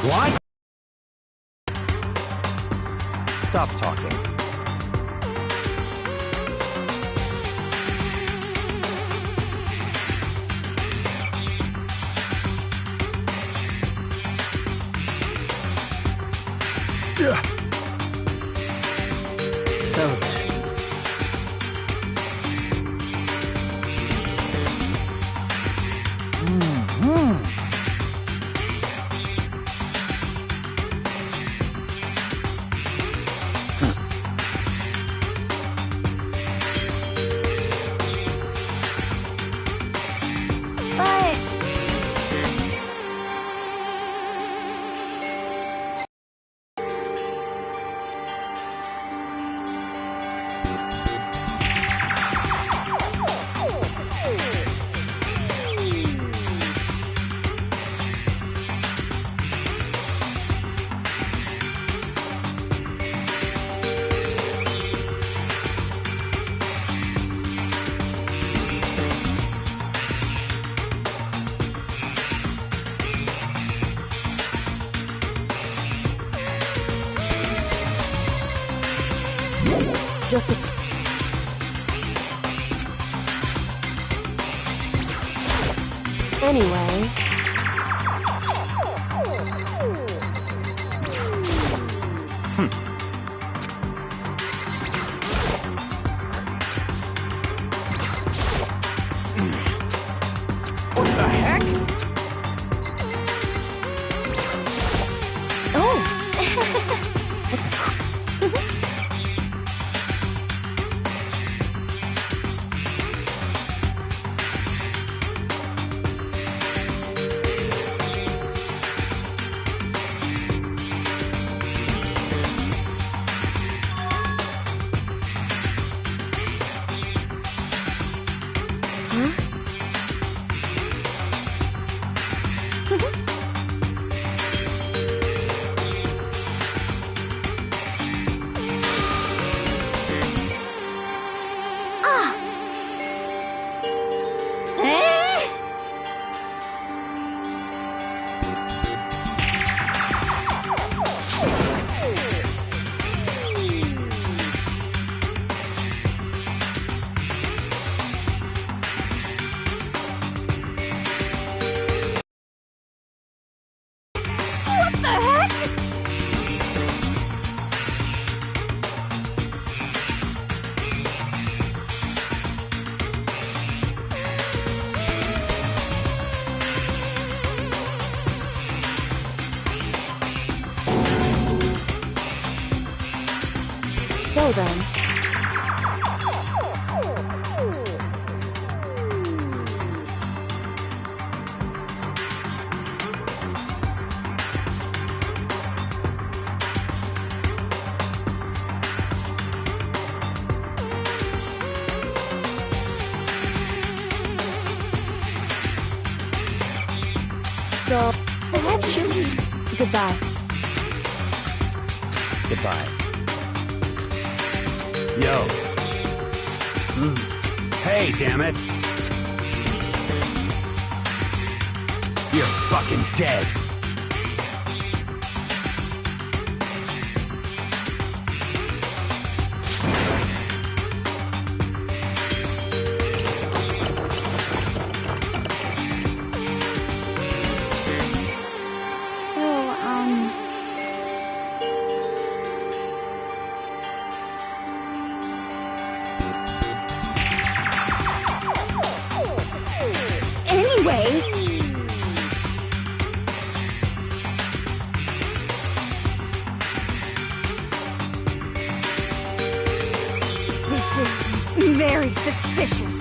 What? Stop talking. So then. But... Just a... Anyway... What the heck? So then... So... Actually... Goodbye. Goodbye. Yo. Hey, damn it. You're fucking dead. Very suspicious.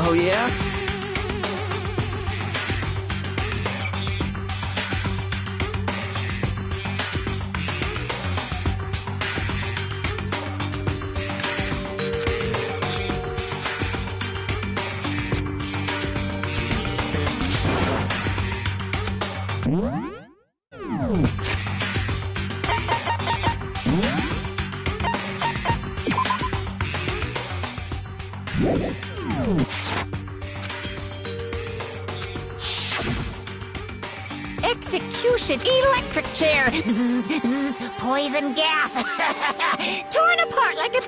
Oh yeah? Execution electric chair. Zzz, zzz, poison gas. Torn apart like a...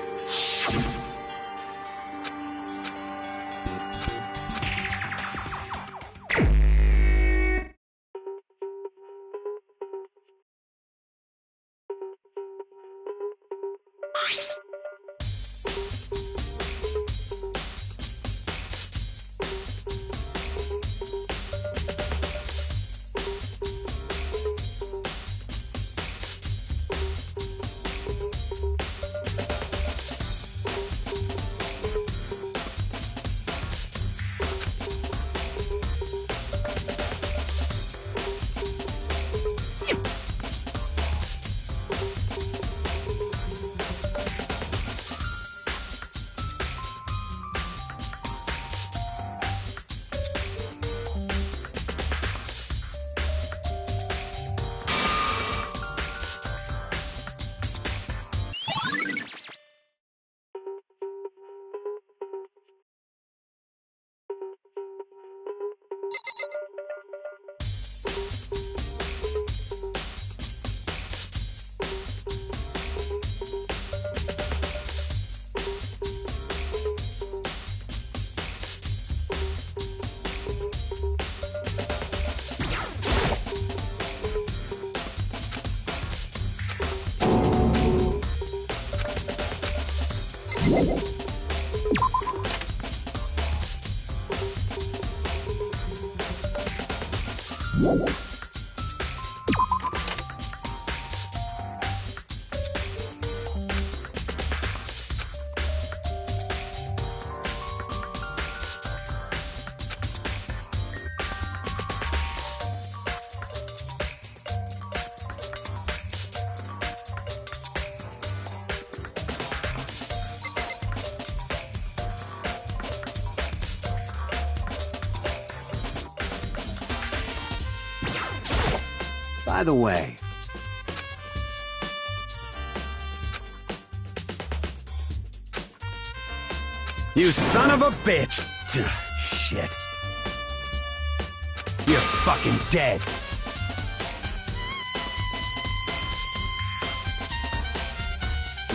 By the way, you son of a bitch! Shit. You're fucking dead.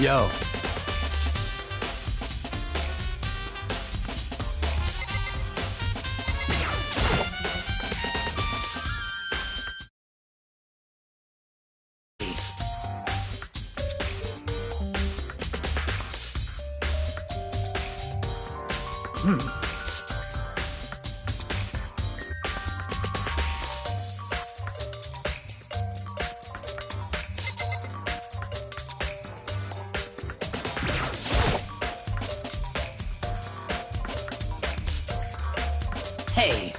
Yo. Hey.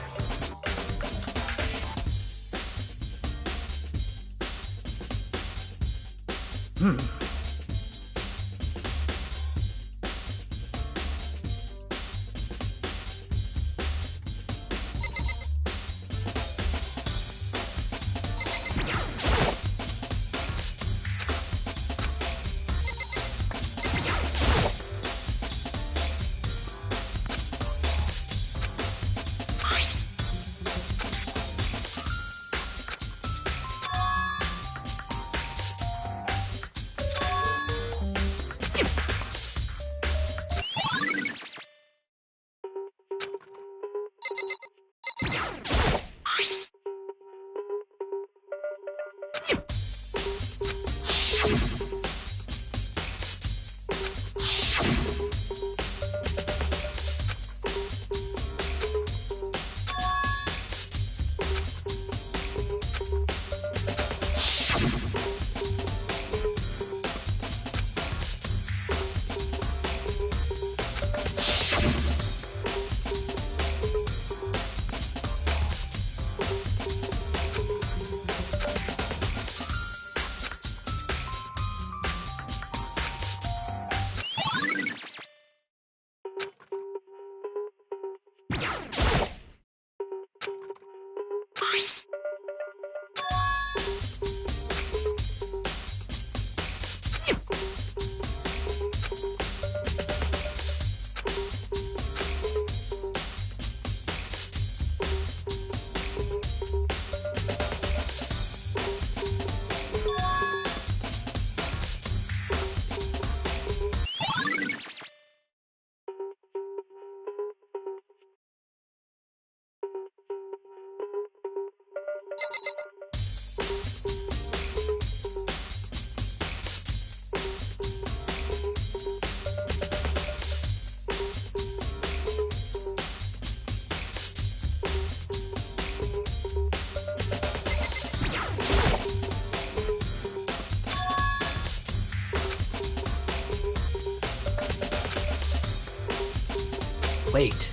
Wait.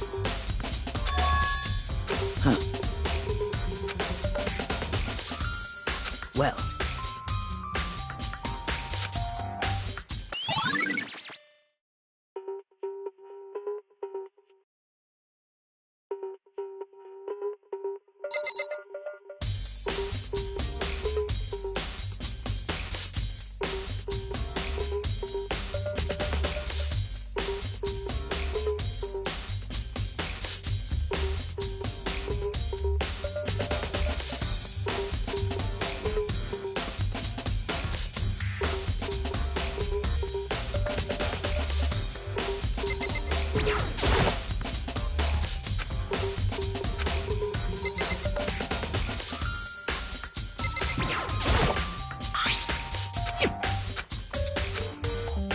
Huh. Well.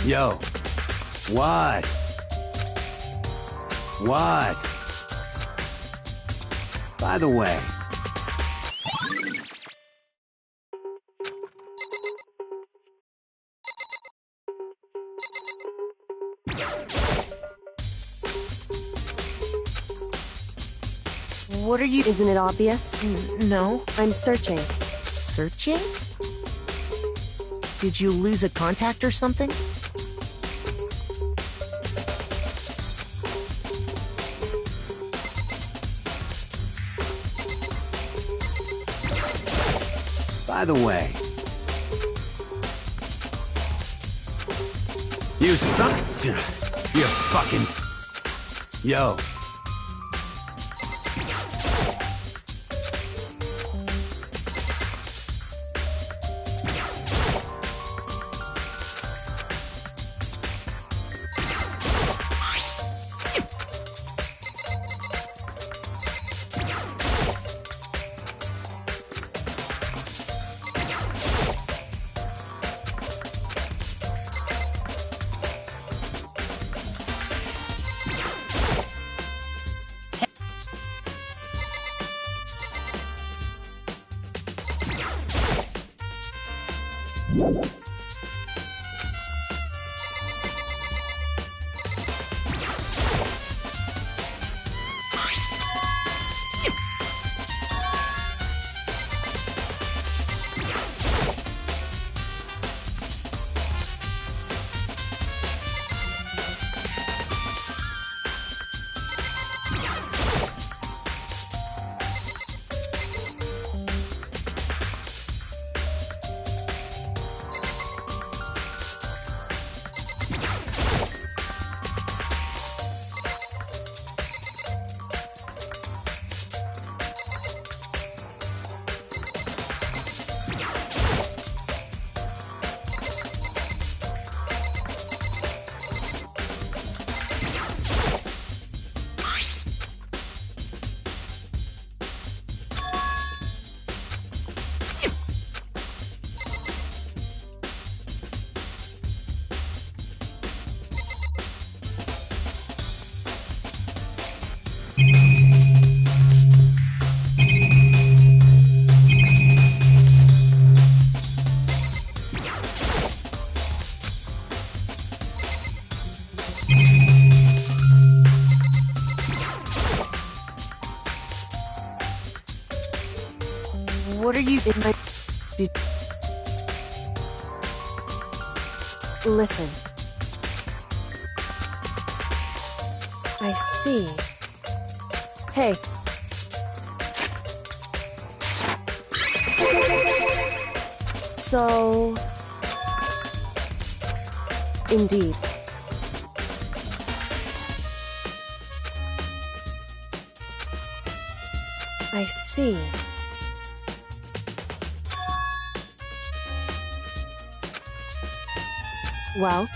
Yo. What? What? By the way. What are you... Isn't it obvious? No. I'm searching. Searching? Did you lose a contact or something? By the way. You son... You fucking... Yo. What are you... It might... Listen. I see. Hey. So... Indeed. I see. Well?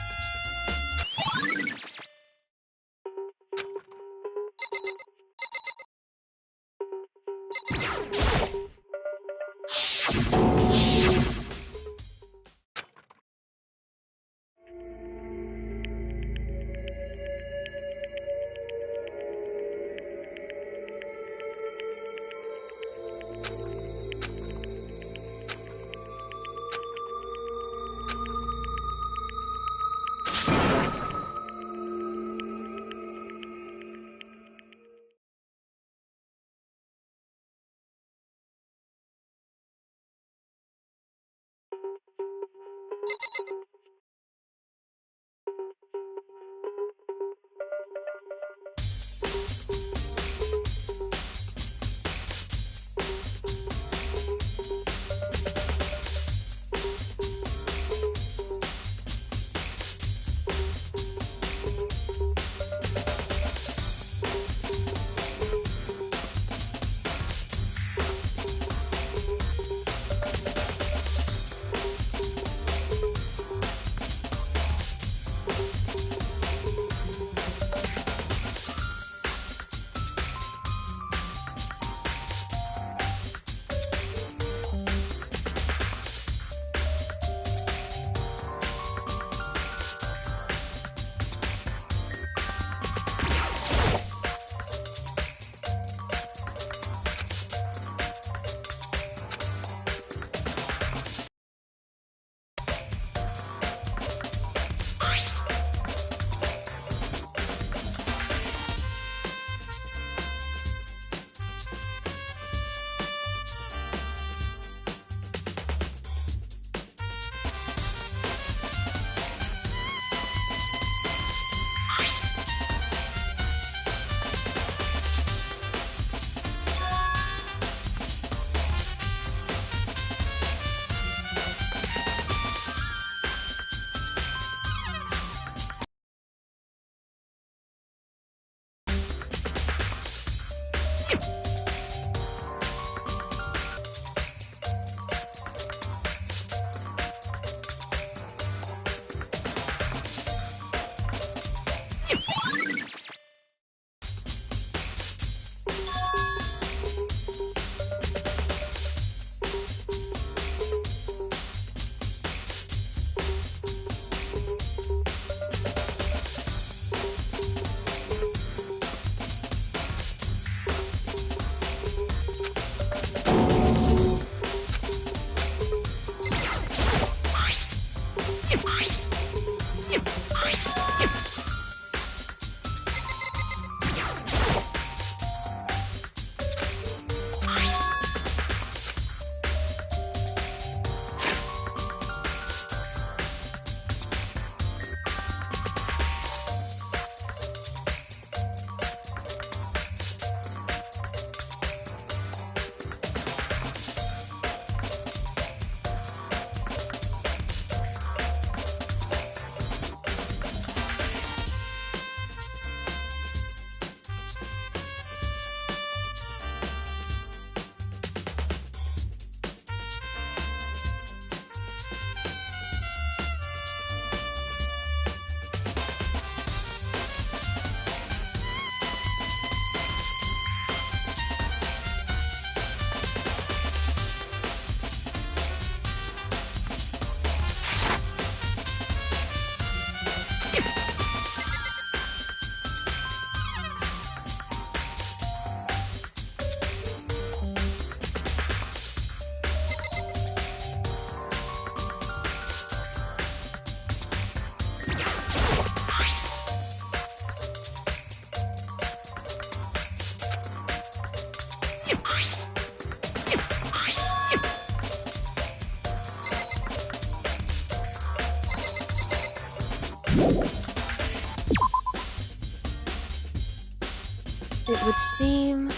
It would seem...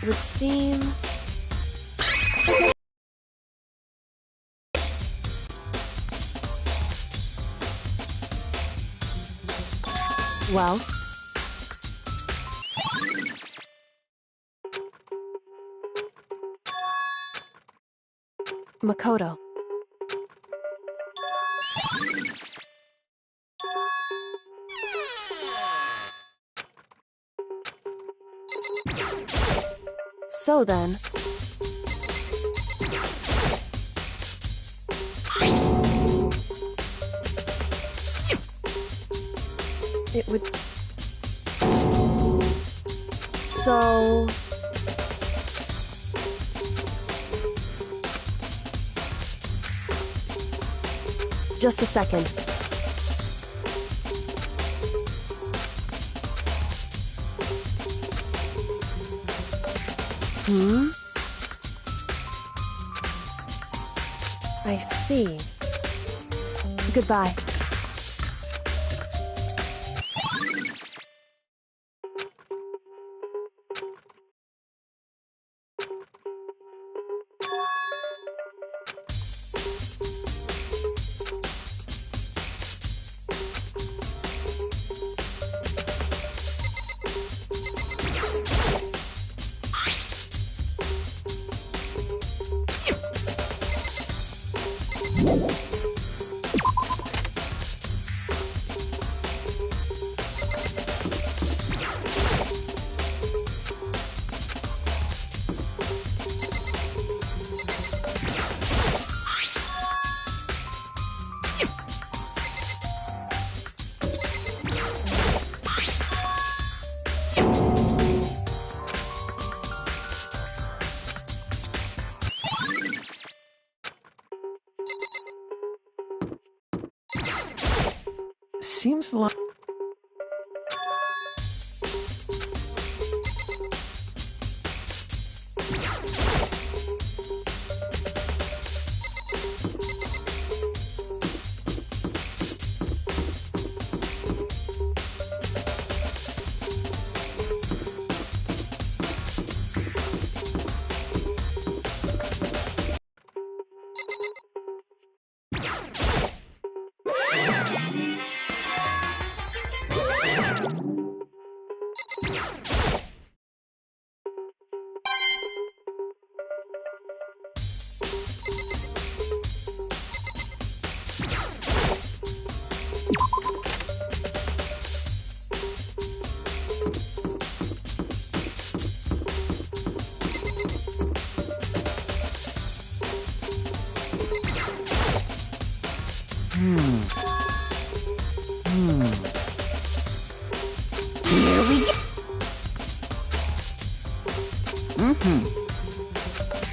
It would seem... Well... Makoto. So then... It would... So... Just a second. I see. Goodbye. Seems like... Here we go.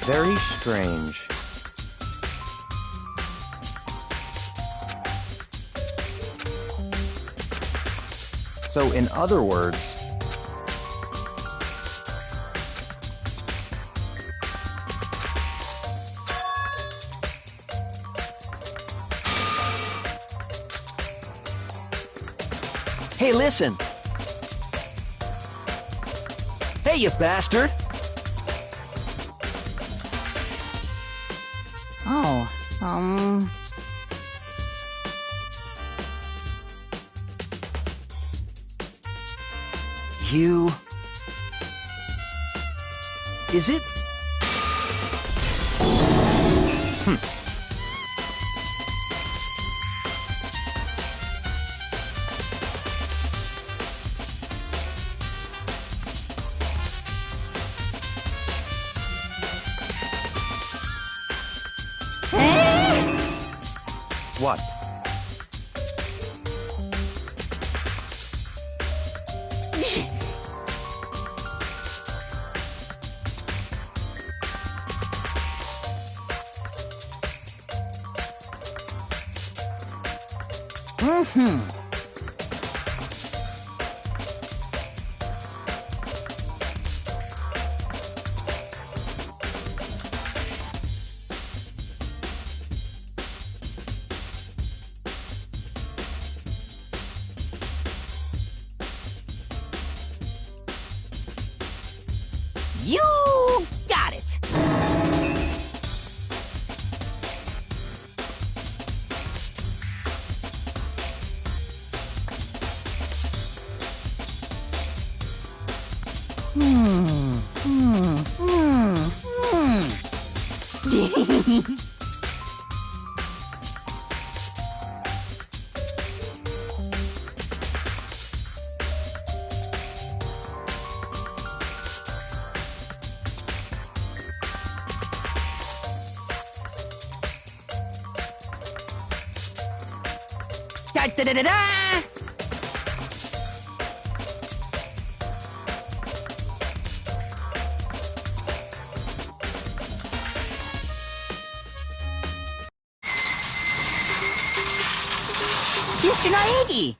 Very strange. So, in other words... Hey, listen! Hey, you bastard! Oh, You... Is it? What? You got it. Da da da da da! Mr. Naegi!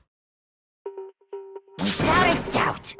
Without a doubt.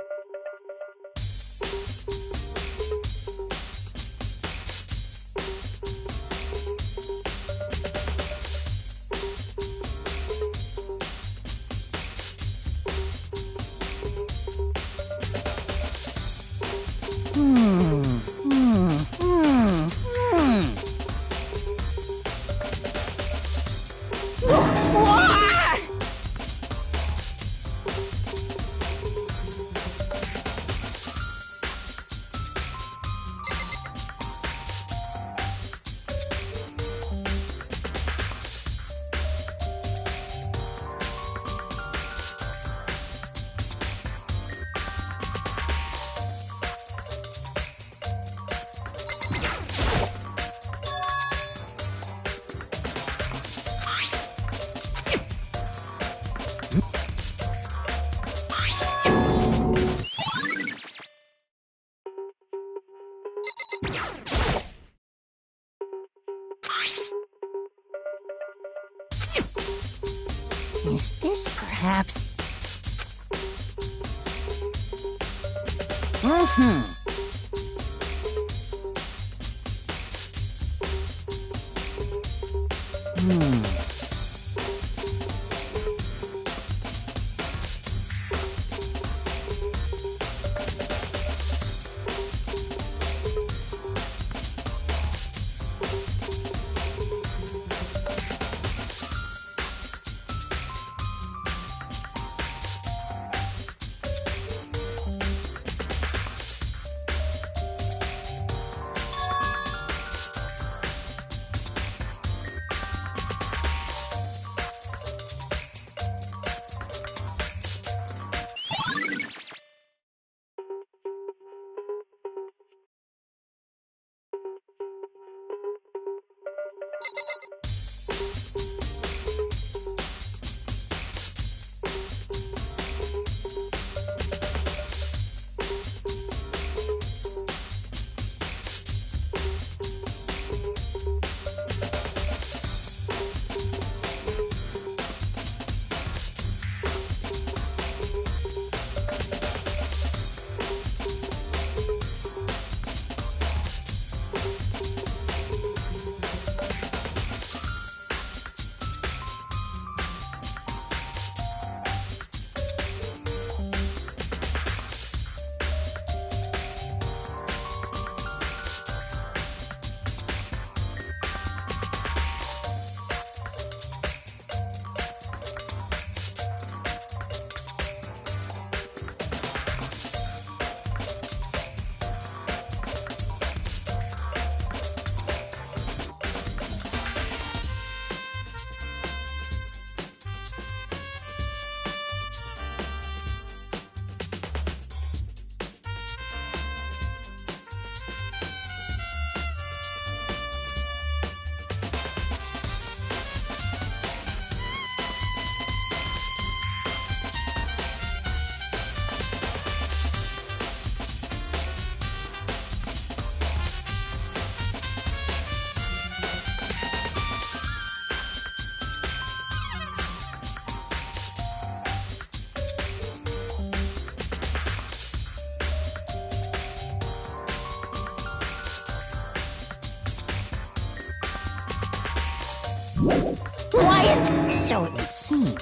Is this perhaps... Why is... So it would seem.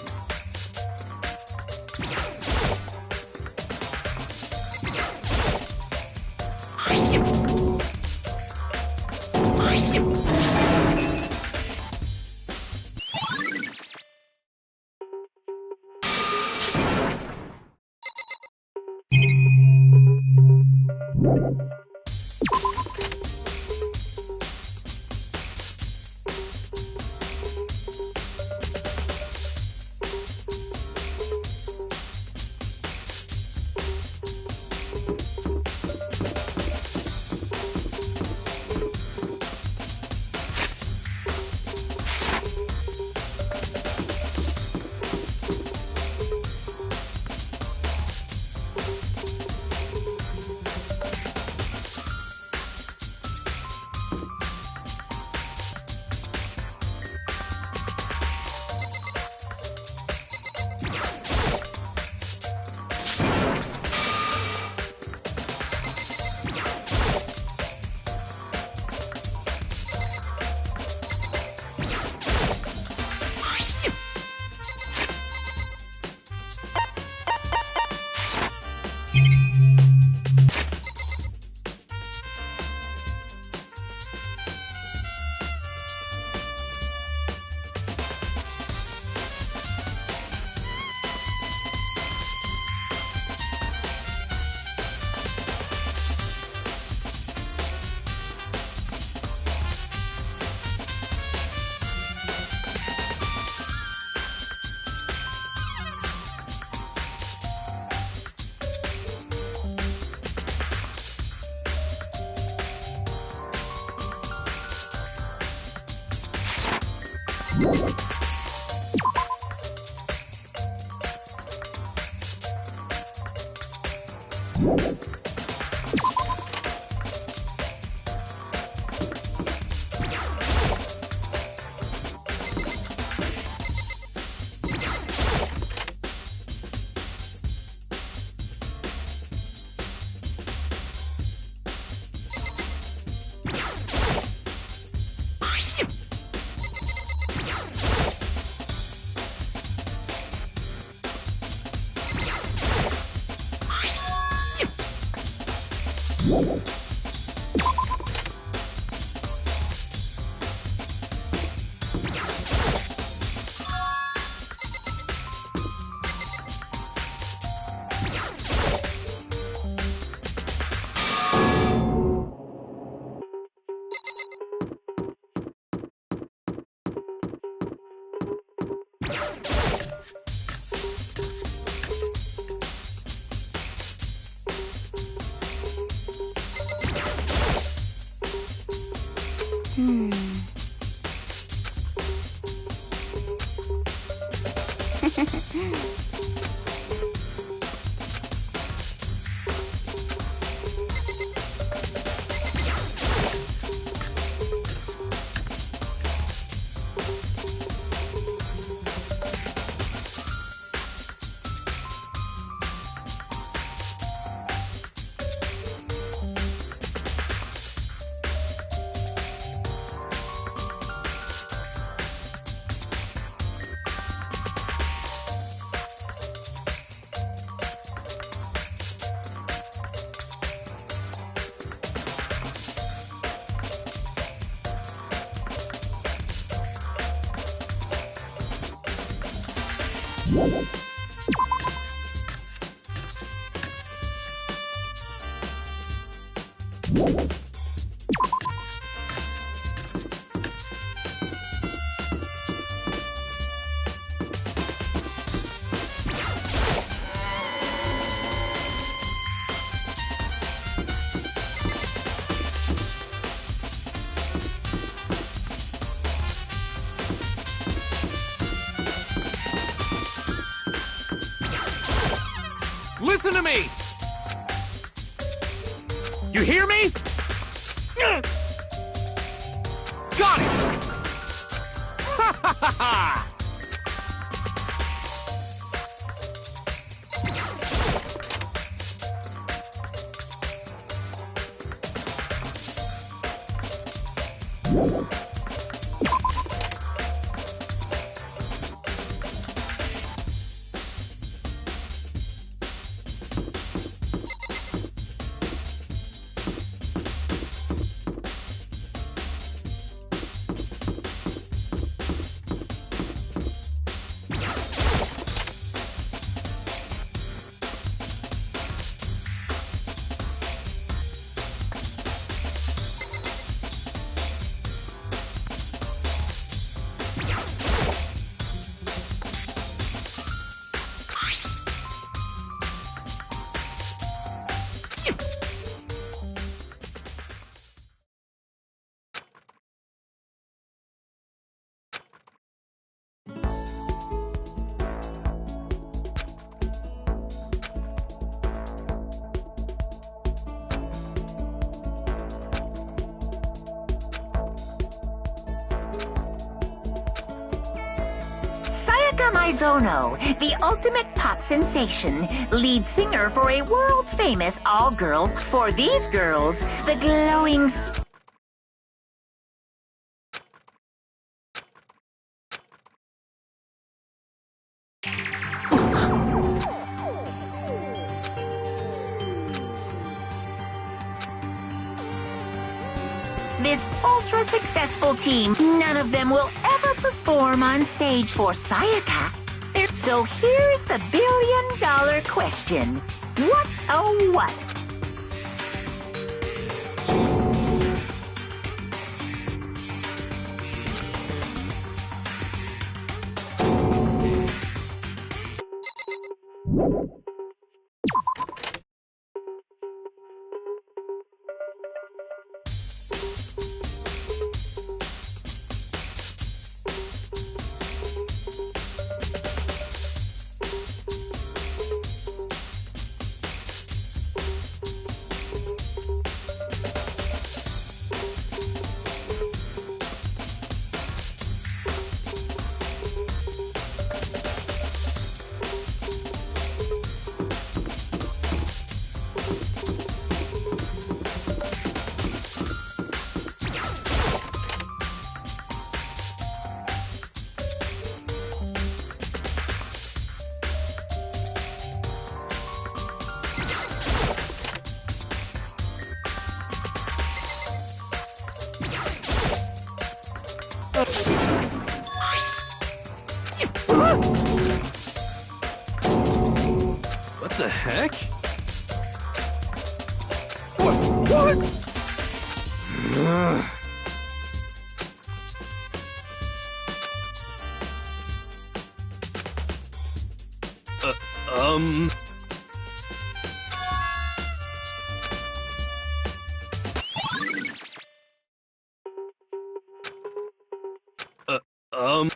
Listen to me! You hear me? Got it! Ha ha ha ha! Sayaka Maizono, the ultimate pop sensation, lead singer for a world-famous all-girl, for these girls, the glowing... This ultra-successful team, none of them will ever perform on stage for Sayaka. So here's the billion-dollar question. What, oh what? What the heck? What? Ugh. Um... Ugh.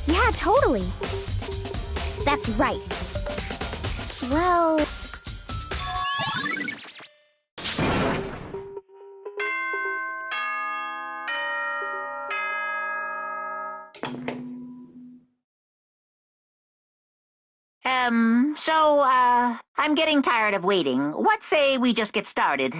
Yeah, totally. That's right. Well... I'm getting tired of waiting. What say we just get started,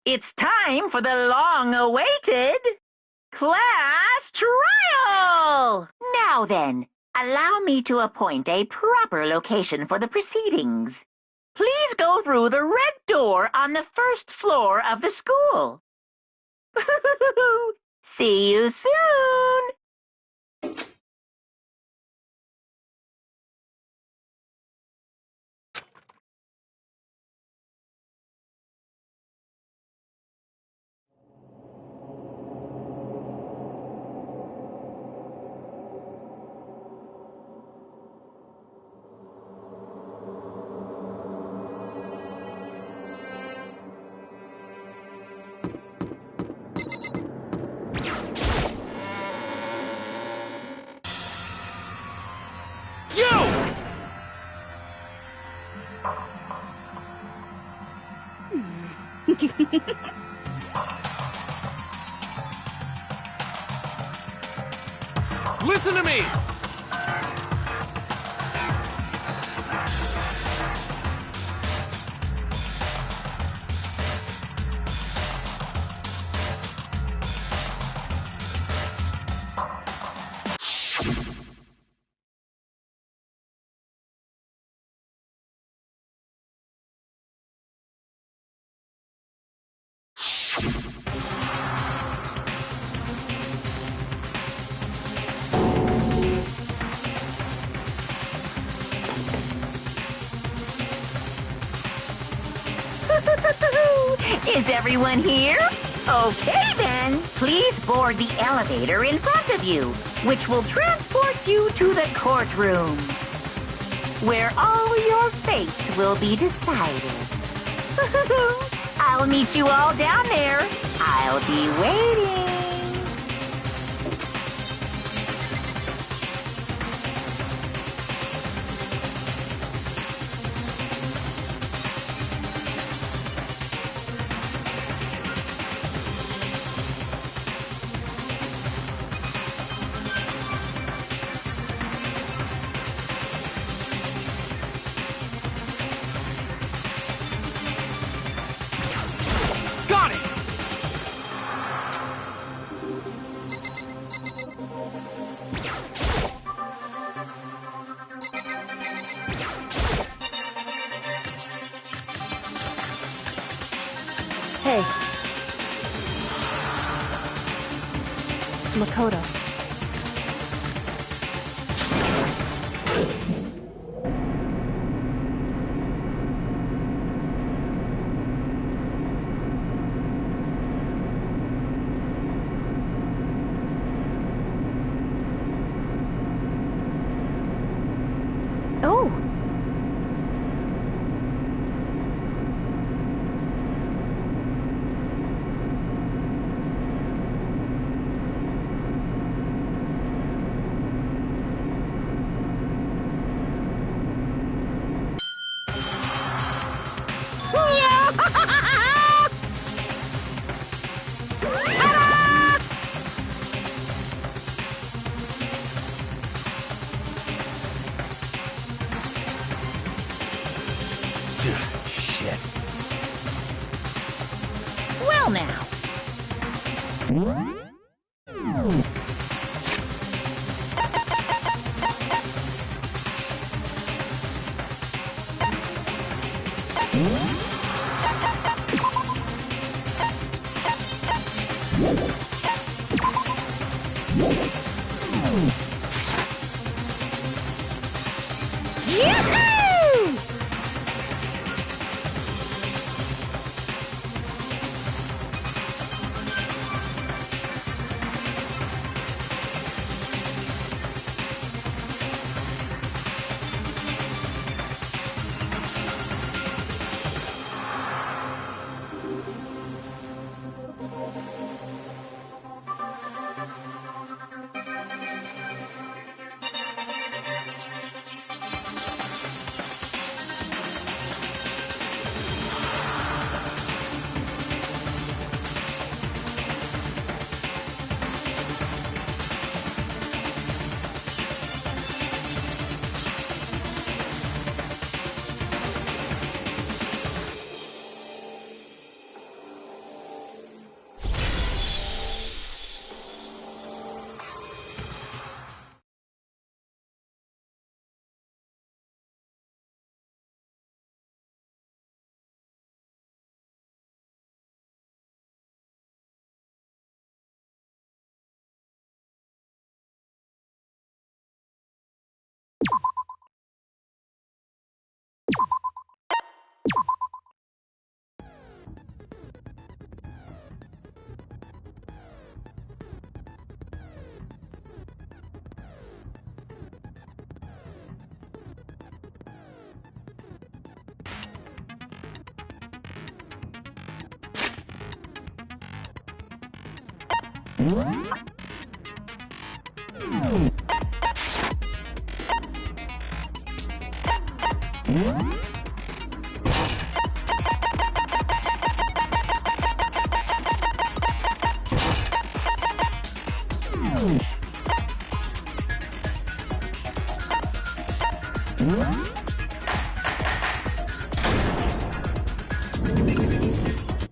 It's time for the long-awaited class trial! Now then, allow me to appoint a proper location for the proceedings. Please go through the red door on the first floor of the school. See you soon! Listen to me! Is everyone here? Okay then, please board the elevator in front of you, which will transport you to the courtroom. where all your fates will be decided. I'll meet you all down there. I'll be waiting. Got it! Hey. Makoto. Oh, Shit. Well now.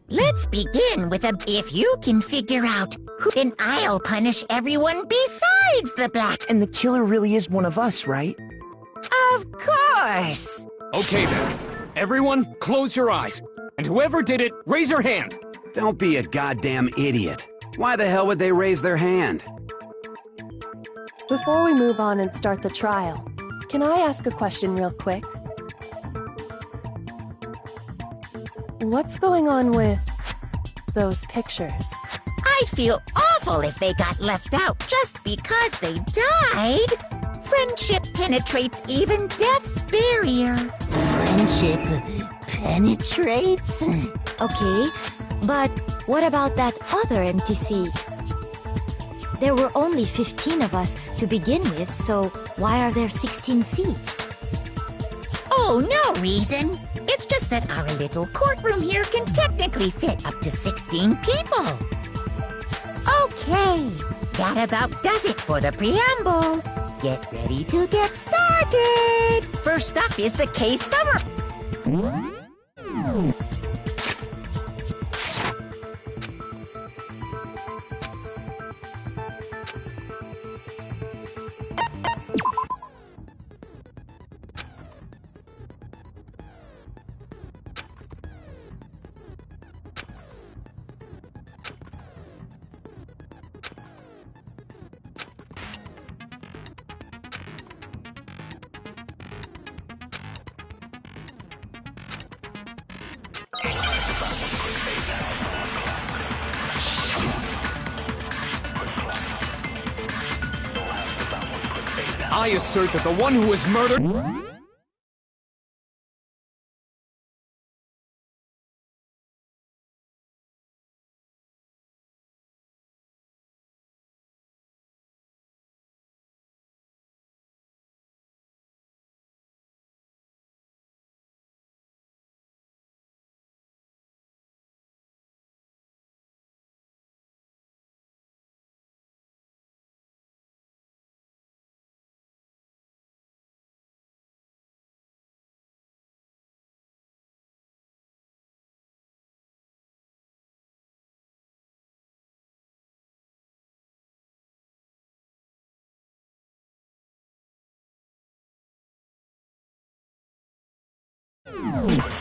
Let's begin with a if you can figure out who, then I'll punish everyone besides the black. And the killer really is one of us, right? Of course. Okay then. Everyone, close your eyes. And whoever did it, raise your hand. Don't be a goddamn idiot. Why the hell would they raise their hand? Before we move on and start the trial, can I ask a question real quick? What's going on with those pictures? I'd feel awful if they got left out just because they died. Friendship penetrates even death's barrier. Friendship penetrates? Okay, but what about that other empty seat? There were only 15 of us to begin with, so why are there 16 seats? Oh, no reason. It's just that our little courtroom here can technically fit up to 16 people. Okay, that about does it for the preamble. Get ready to get started. First up is the case summary. I assert that the one who was murdered...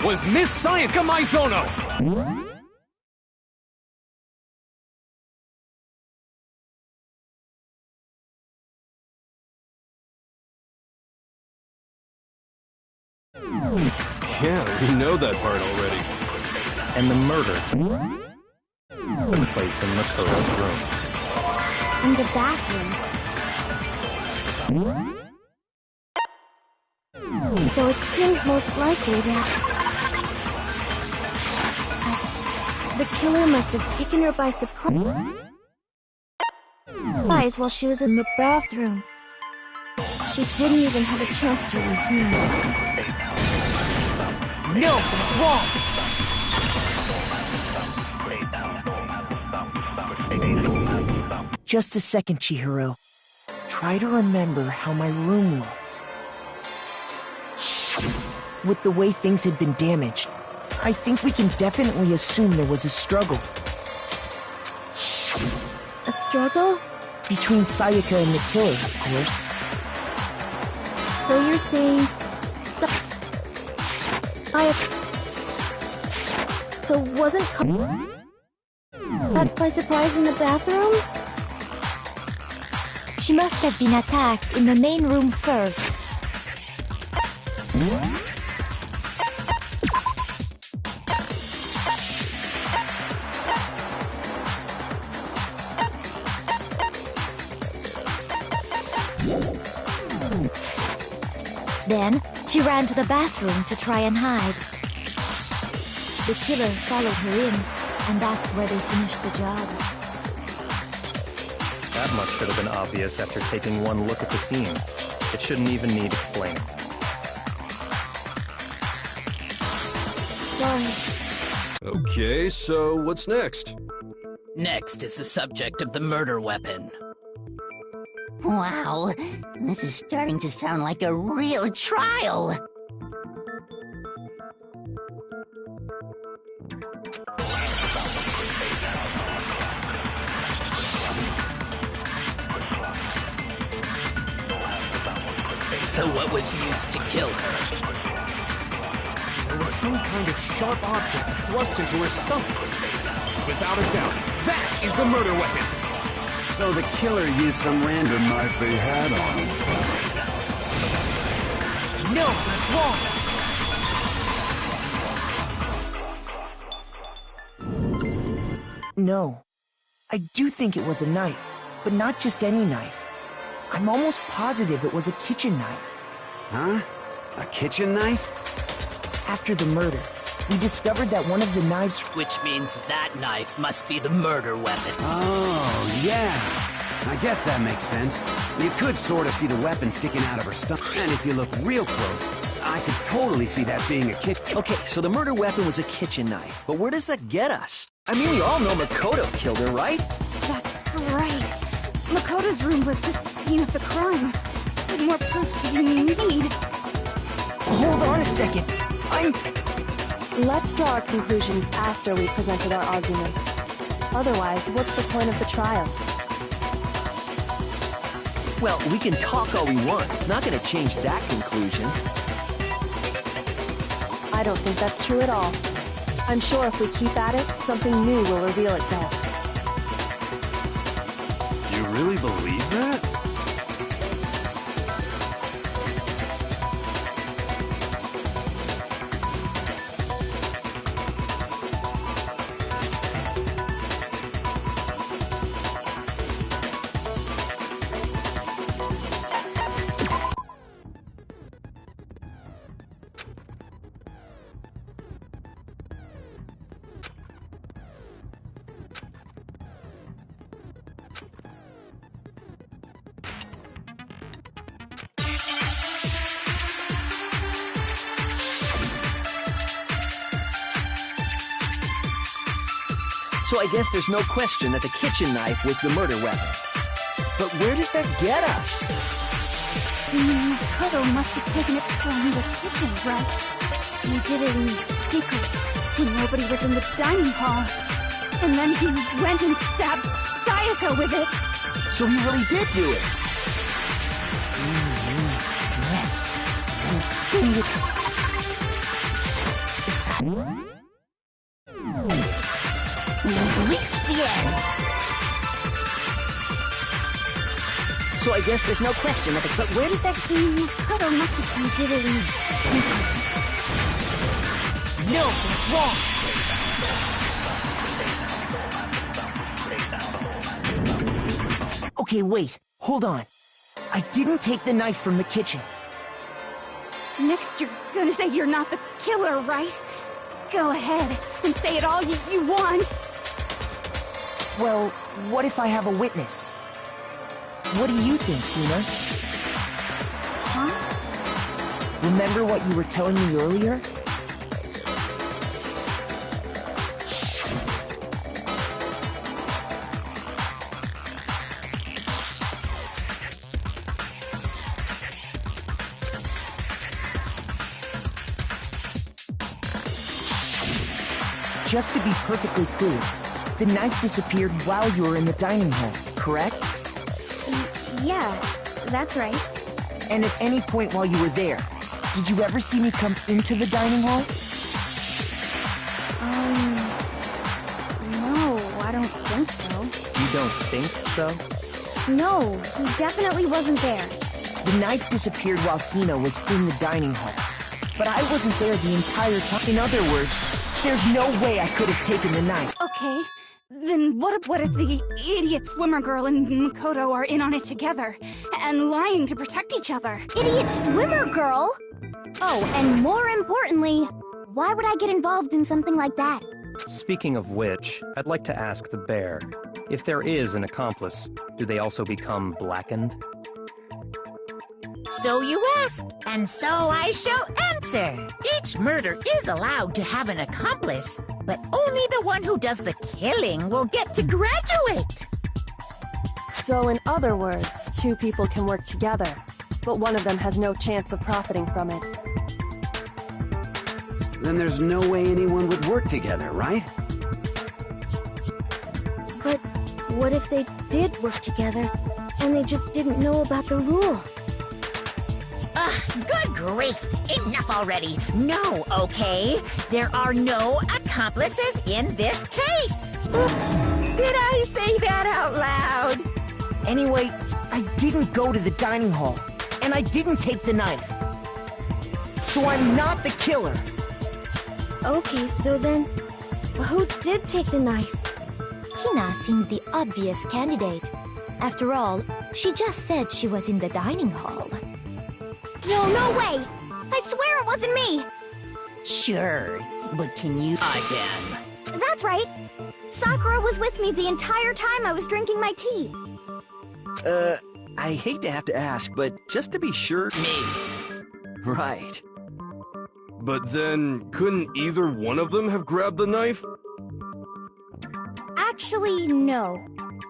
was Miss Sayaka Maizono! Yeah, we know that part already. And the murder took place in Makoto's room. In the bathroom. So it seems most likely that... the killer must have taken her by surprise while she was in the bathroom. She didn't even have a chance to resist. No, that's wrong! Just a second, Chihiro. Try to remember how my room looked. With the way things had been damaged, I think we can definitely assume there was a struggle. A struggle? Between Sayaka and the killer, of course. So you're saying... Sayaka wasn't caught by surprise in the bathroom? She must have been attacked in the main room first. Then, she ran to the bathroom to try and hide. The killer followed her in, and that's where they finished the job. That much should have been obvious after taking one look at the scene. It shouldn't even need explaining. Sorry. Okay, so what's next? Next is the subject of the murder weapon. Wow, this is starting to sound like a real trial. So what was used to kill her? There was some kind of sharp object thrust into her stomach. Without a doubt, that is the murder weapon! So the killer used some random knife they had on him. No, that's wrong! No. I do think it was a knife, but not just any knife. I'm almost positive it was a kitchen knife. Huh? A kitchen knife? After the murder, we discovered that one of the knives... Which means that knife must be the murder weapon. Oh, yeah. I guess that makes sense. You could sort of see the weapon sticking out of her stomach. And if you look real close, I could totally see that being a kitchen. Okay, so the murder weapon was a kitchen knife. But where does that get us? I mean, we all know Makoto killed her, right? That's right. Makoto's room was the scene of the crime. What more proof do you need? Hold on a second. Let's draw our conclusions after we've presented our arguments. Otherwise, what's the point of the trial? Well, we can talk all we want. It's not going to change that conclusion. I don't think that's true at all. I'm sure if we keep at it, something new will reveal itself. You really believe that? So I guess there's no question that the kitchen knife was the murder weapon. But where does that get us? Makoto must have taken it from the kitchen, right? He did it in secret when nobody was in the dining hall. And then he went and stabbed Sayaka with it. So he really did do it. We've reached the end. So I guess there's no question that but where does that... Makoto must have did it in secret. No, it's wrong. Okay, wait. Hold on. I didn't take the knife from the kitchen. Next you're gonna say you're not the killer, right? Go ahead and say it all you want. Well, what if I have a witness? What do you think, Hina? Huh? Remember what you were telling me earlier? Just to be perfectly clear, the knife disappeared while you were in the dining hall, correct? Yeah, that's right. And at any point while you were there, did you ever see me come into the dining hall? No, I don't think so. You don't think so? No, he definitely wasn't there. The knife disappeared while Hina was in the dining hall. But I wasn't there the entire time. In other words, there's no way I could have taken the knife. Okay, then what if the idiot swimmer girl and Makoto are in on it together, and lying to protect each other? Idiot swimmer girl? Oh, and more importantly, why would I get involved in something like that? Speaking of which, I'd like to ask the bear, if there is an accomplice, do they also become blackened? So you ask, and so I shall answer. Each murder is allowed to have an accomplice, but only the one who does the killing will get to graduate. So in other words, two people can work together, but one of them has no chance of profiting from it. Then there's no way anyone would work together, right? But what if they did work together, and they just didn't know about the rule? Good grief! Enough already! No, okay? There are no accomplices in this case! Oops! Did I say that out loud? Anyway, I didn't go to the dining hall, and I didn't take the knife. So I'm not the killer. Okay, so then, who did take the knife? Hina seems the obvious candidate. After all, she just said she was in the dining hall. No way! I swear it wasn't me! Sure, but can you... I can. That's right. Sakura was with me the entire time I was drinking my tea. I hate to have to ask, but just to be sure... Me. Right. But then, couldn't either one of them have grabbed the knife? Actually, no.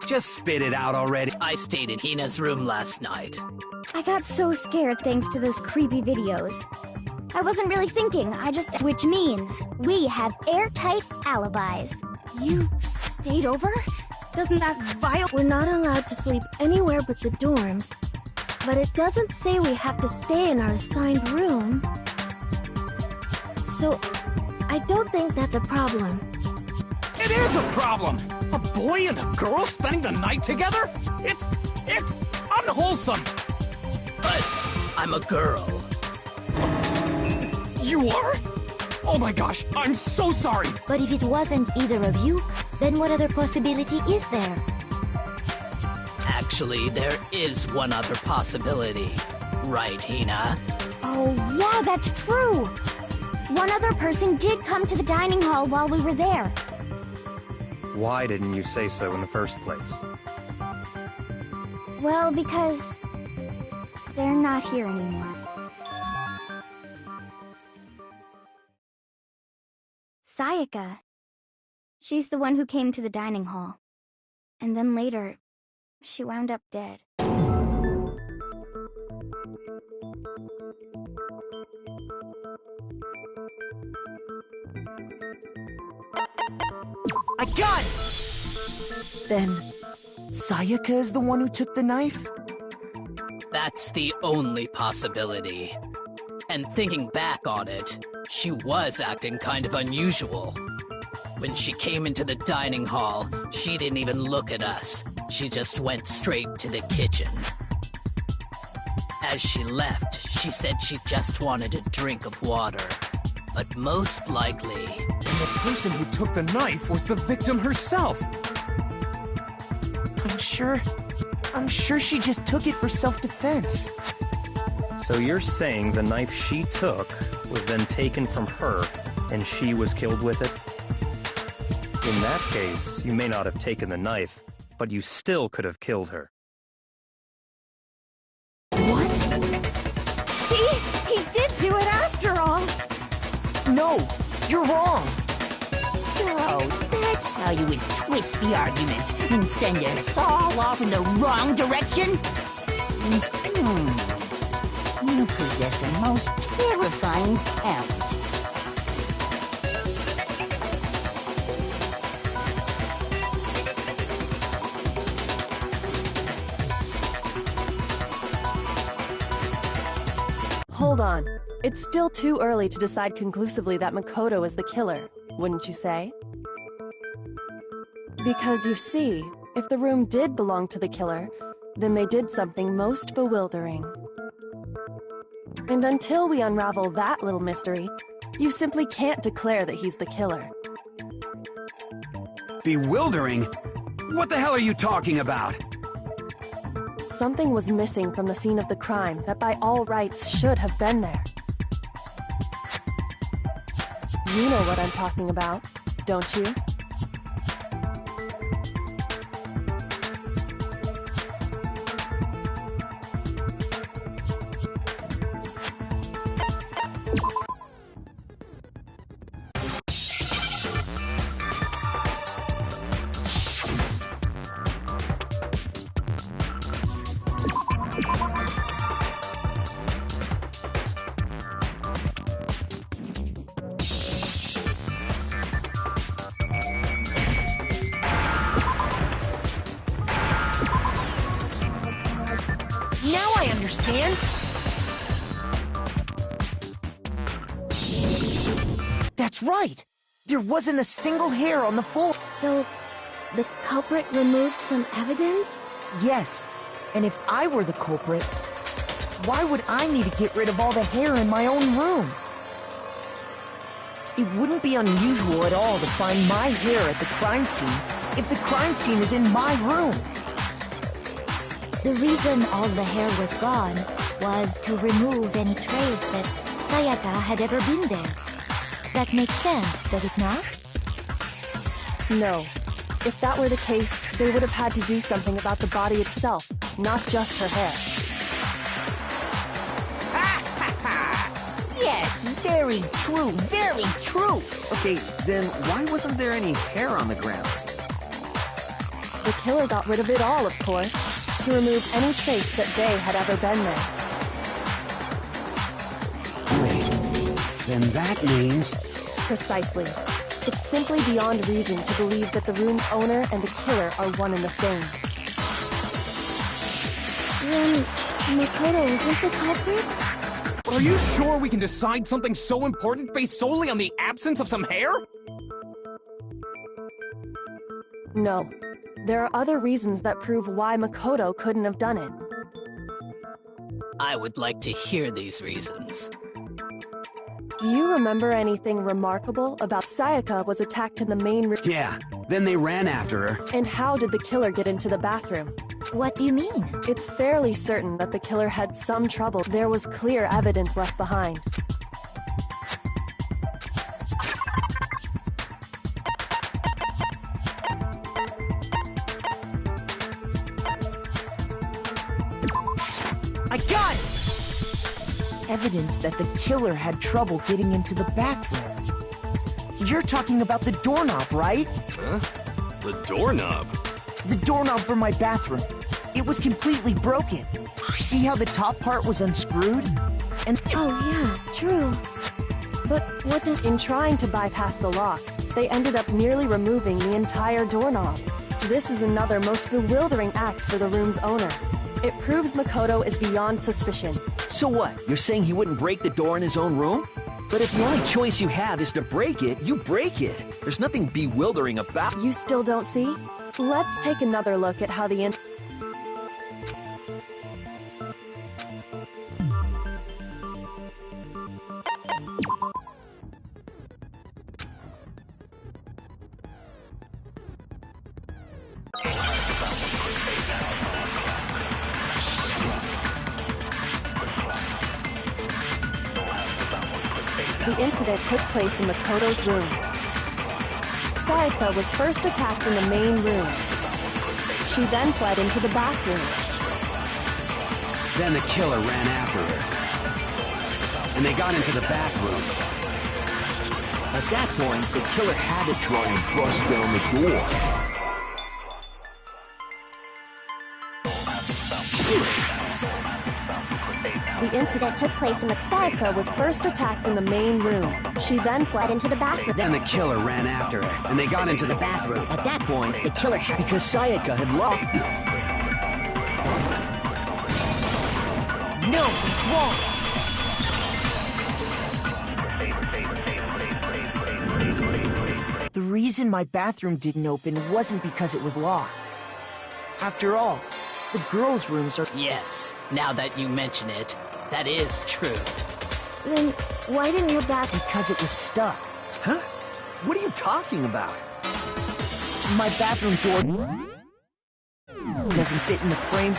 Just spit it out already. I stayed in Hina's room last night. I got so scared thanks to those creepy videos. I wasn't really thinking, Which means we have airtight alibis. You stayed over? Doesn't that violate? We're not allowed to sleep anywhere but the dorms, but it doesn't say we have to stay in our assigned room. So, I don't think that's a problem. It is a problem! A boy and a girl spending the night together? It's unwholesome! But I'm a girl. You are? Oh my gosh, I'm so sorry! But if it wasn't either of you, then what other possibility is there? Actually, there is one other possibility. Right, Hina? Oh, yeah, that's true! One other person did come to the dining hall while we were there. Why didn't you say so in the first place? Well, because... they're not here anymore. Sayaka. She's the one who came to the dining hall. And then later, she wound up dead. I got it! Then, Sayaka is the one who took the knife? That's the only possibility. And thinking back on it, she was acting kind of unusual. When she came into the dining hall, she didn't even look at us. She just went straight to the kitchen. As she left, she said she just wanted a drink of water. But most likely... And the person who took the knife was the victim herself! I'm sure she just took it for self-defense. So you're saying the knife she took was then taken from her, and she was killed with it? In that case, you may not have taken the knife, but you still could have killed her. What? See? He did do it after all! No, you're wrong. So, that's how you would twist the argument and send us all off in the wrong direction? You possess a most terrifying talent. Hold on. It's still too early to decide conclusively that Makoto is the killer, wouldn't you say? Because you see, if the room did belong to the killer, then they did something most bewildering. And until we unravel that little mystery, you simply can't declare that he's the killer. Bewildering? What the hell are you talking about? Something was missing from the scene of the crime that by all rights should have been there. You know what I'm talking about, don't you? Now I understand. That's right. There wasn't a single hair on the floor. So, the culprit removed some evidence? Yes. And if I were the culprit, why would I need to get rid of all the hair in my own room? It wouldn't be unusual at all to find my hair at the crime scene if the crime scene is in my room. The reason all the hair was gone was to remove any trace that Sayaka had ever been there. That makes sense, does it not? No. If that were the case, they would have had to do something about the body itself, not just her hair. Yes, very true, very true. Okay, then why wasn't there any hair on the ground? The killer got rid of it all, of course, to remove any trace that they had ever been there. Wait, then that means... Precisely. It's simply beyond reason to believe that the room's owner and the killer are one and the same. Then Makoto isn't the culprit? Are you sure we can decide something so important based solely on the absence of some hair? No. There are other reasons that prove why Makoto couldn't have done it. I would like to hear these reasons. Do you remember anything remarkable about Sayaka was attacked in the main room? Yeah, then they ran after her. And how did the killer get into the bathroom? What do you mean? It's fairly certain that the killer had some trouble. There was clear evidence left behind. I got it! Evidence that the killer had trouble getting into the bathroom. You're talking about the doorknob, right? Huh? The doorknob? The doorknob for my bathroom. It was completely broken. See how the top part was unscrewed? And oh yeah, true. But what does... In trying to bypass the lock, they ended up nearly removing the entire doorknob. This is another most bewildering act for the room's owner. It proves Makoto is beyond suspicion. So what? You're saying he wouldn't break the door in his own room? But if the only choice you have is to break it, you break it. There's nothing bewildering about... You still don't see? Let's take another look at how the The incident took place in Makoto's room. Sayaka was first attacked in the main room. She then fled into the bathroom. Then the killer ran after her. And they got into the bathroom. At that point, the killer had to try and bust down the door. Shoot! The incident took place in Sayaka was first attacked in the main room. She then fled into the bathroom. Then the killer ran after her, and they got into the bathroom. At that point, the killer had... Because Sayaka had locked it. no, it's wrong! The reason my bathroom didn't open wasn't because it was locked. After all, the girls' rooms are... Yes, now that you mention it, that is true. Then why didn't your Because it was stuck. Huh? What are you talking about? My bathroom door doesn't fit in the frame.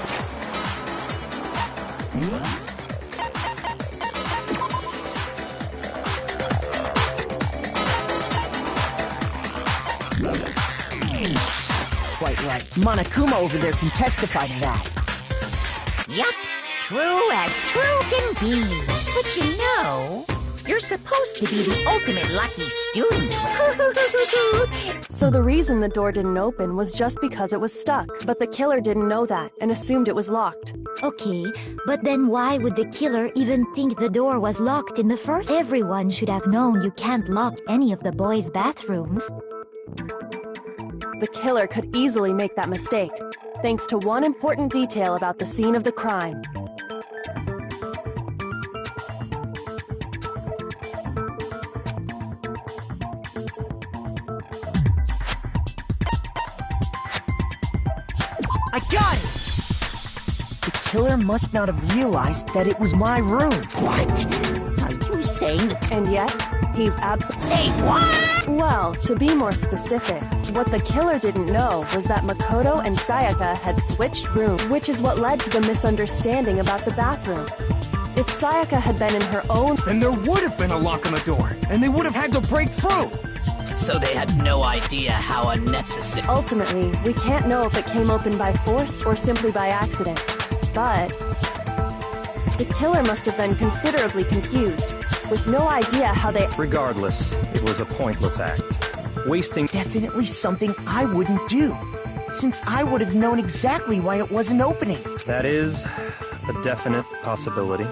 Quite right. Monokuma over there can testify to that. Yep, true as true can be. But you know, you're supposed to be the ultimate lucky student. So the reason the door didn't open was just because it was stuck. But the killer didn't know that and assumed it was locked. Okay, but then why would the killer even think the door was locked in the first? Everyone should have known you can't lock any of the boys' bathrooms. The killer could easily make that mistake, thanks to one important detail about the scene of the crime. I got it! The killer must not have realized that it was my room. What? Are you saying that... And yet, He's Say what? Well, to be more specific, what the killer didn't know was that Makoto and Sayaka had switched rooms, which is what led to the misunderstanding about the bathroom. If Sayaka had been in her own, then there would have been a lock on the door, and they would have had to break through. So they had no idea how unnecessary. Ultimately, we can't know if it came open by force or simply by accident. But the killer must have been considerably confused, with no idea how they... Regardless, it was a pointless act. Wasting... Definitely something I wouldn't do, since I would have known exactly why it wasn't opening. That is a definite possibility.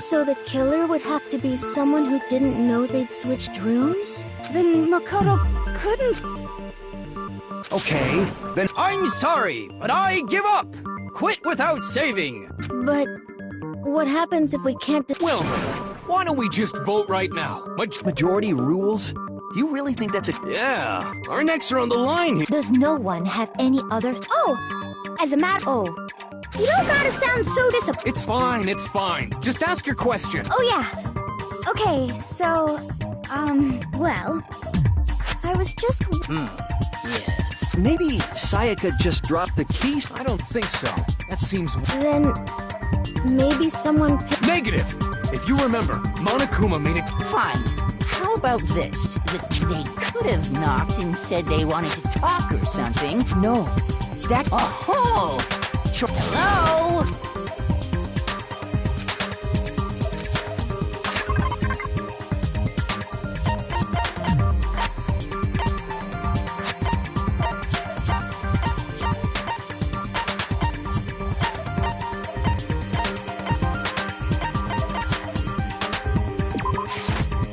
So the killer would have to be someone who didn't know they'd switched rooms? Then Makoto couldn't... Okay, then I'm sorry, but I give up! Quit without saving! But what happens if we can't... Well, why don't we just vote right now? Majority rules? You really think that's a... Yeah, our necks are on the line here. Does no one have any other... Oh! As a matter... Oh. You don't gotta sound so disappointed. It's fine, it's fine. Just ask your question. Oh, yeah. Okay, so... well... I was just... Yes. Maybe Sayaka just dropped the keys? I don't think so. That seems... Then... maybe someone... Negative! If you remember, Monokuma made it... Fine. How about this? They could have knocked and said they wanted to talk or something. No. That... Oh! Hello?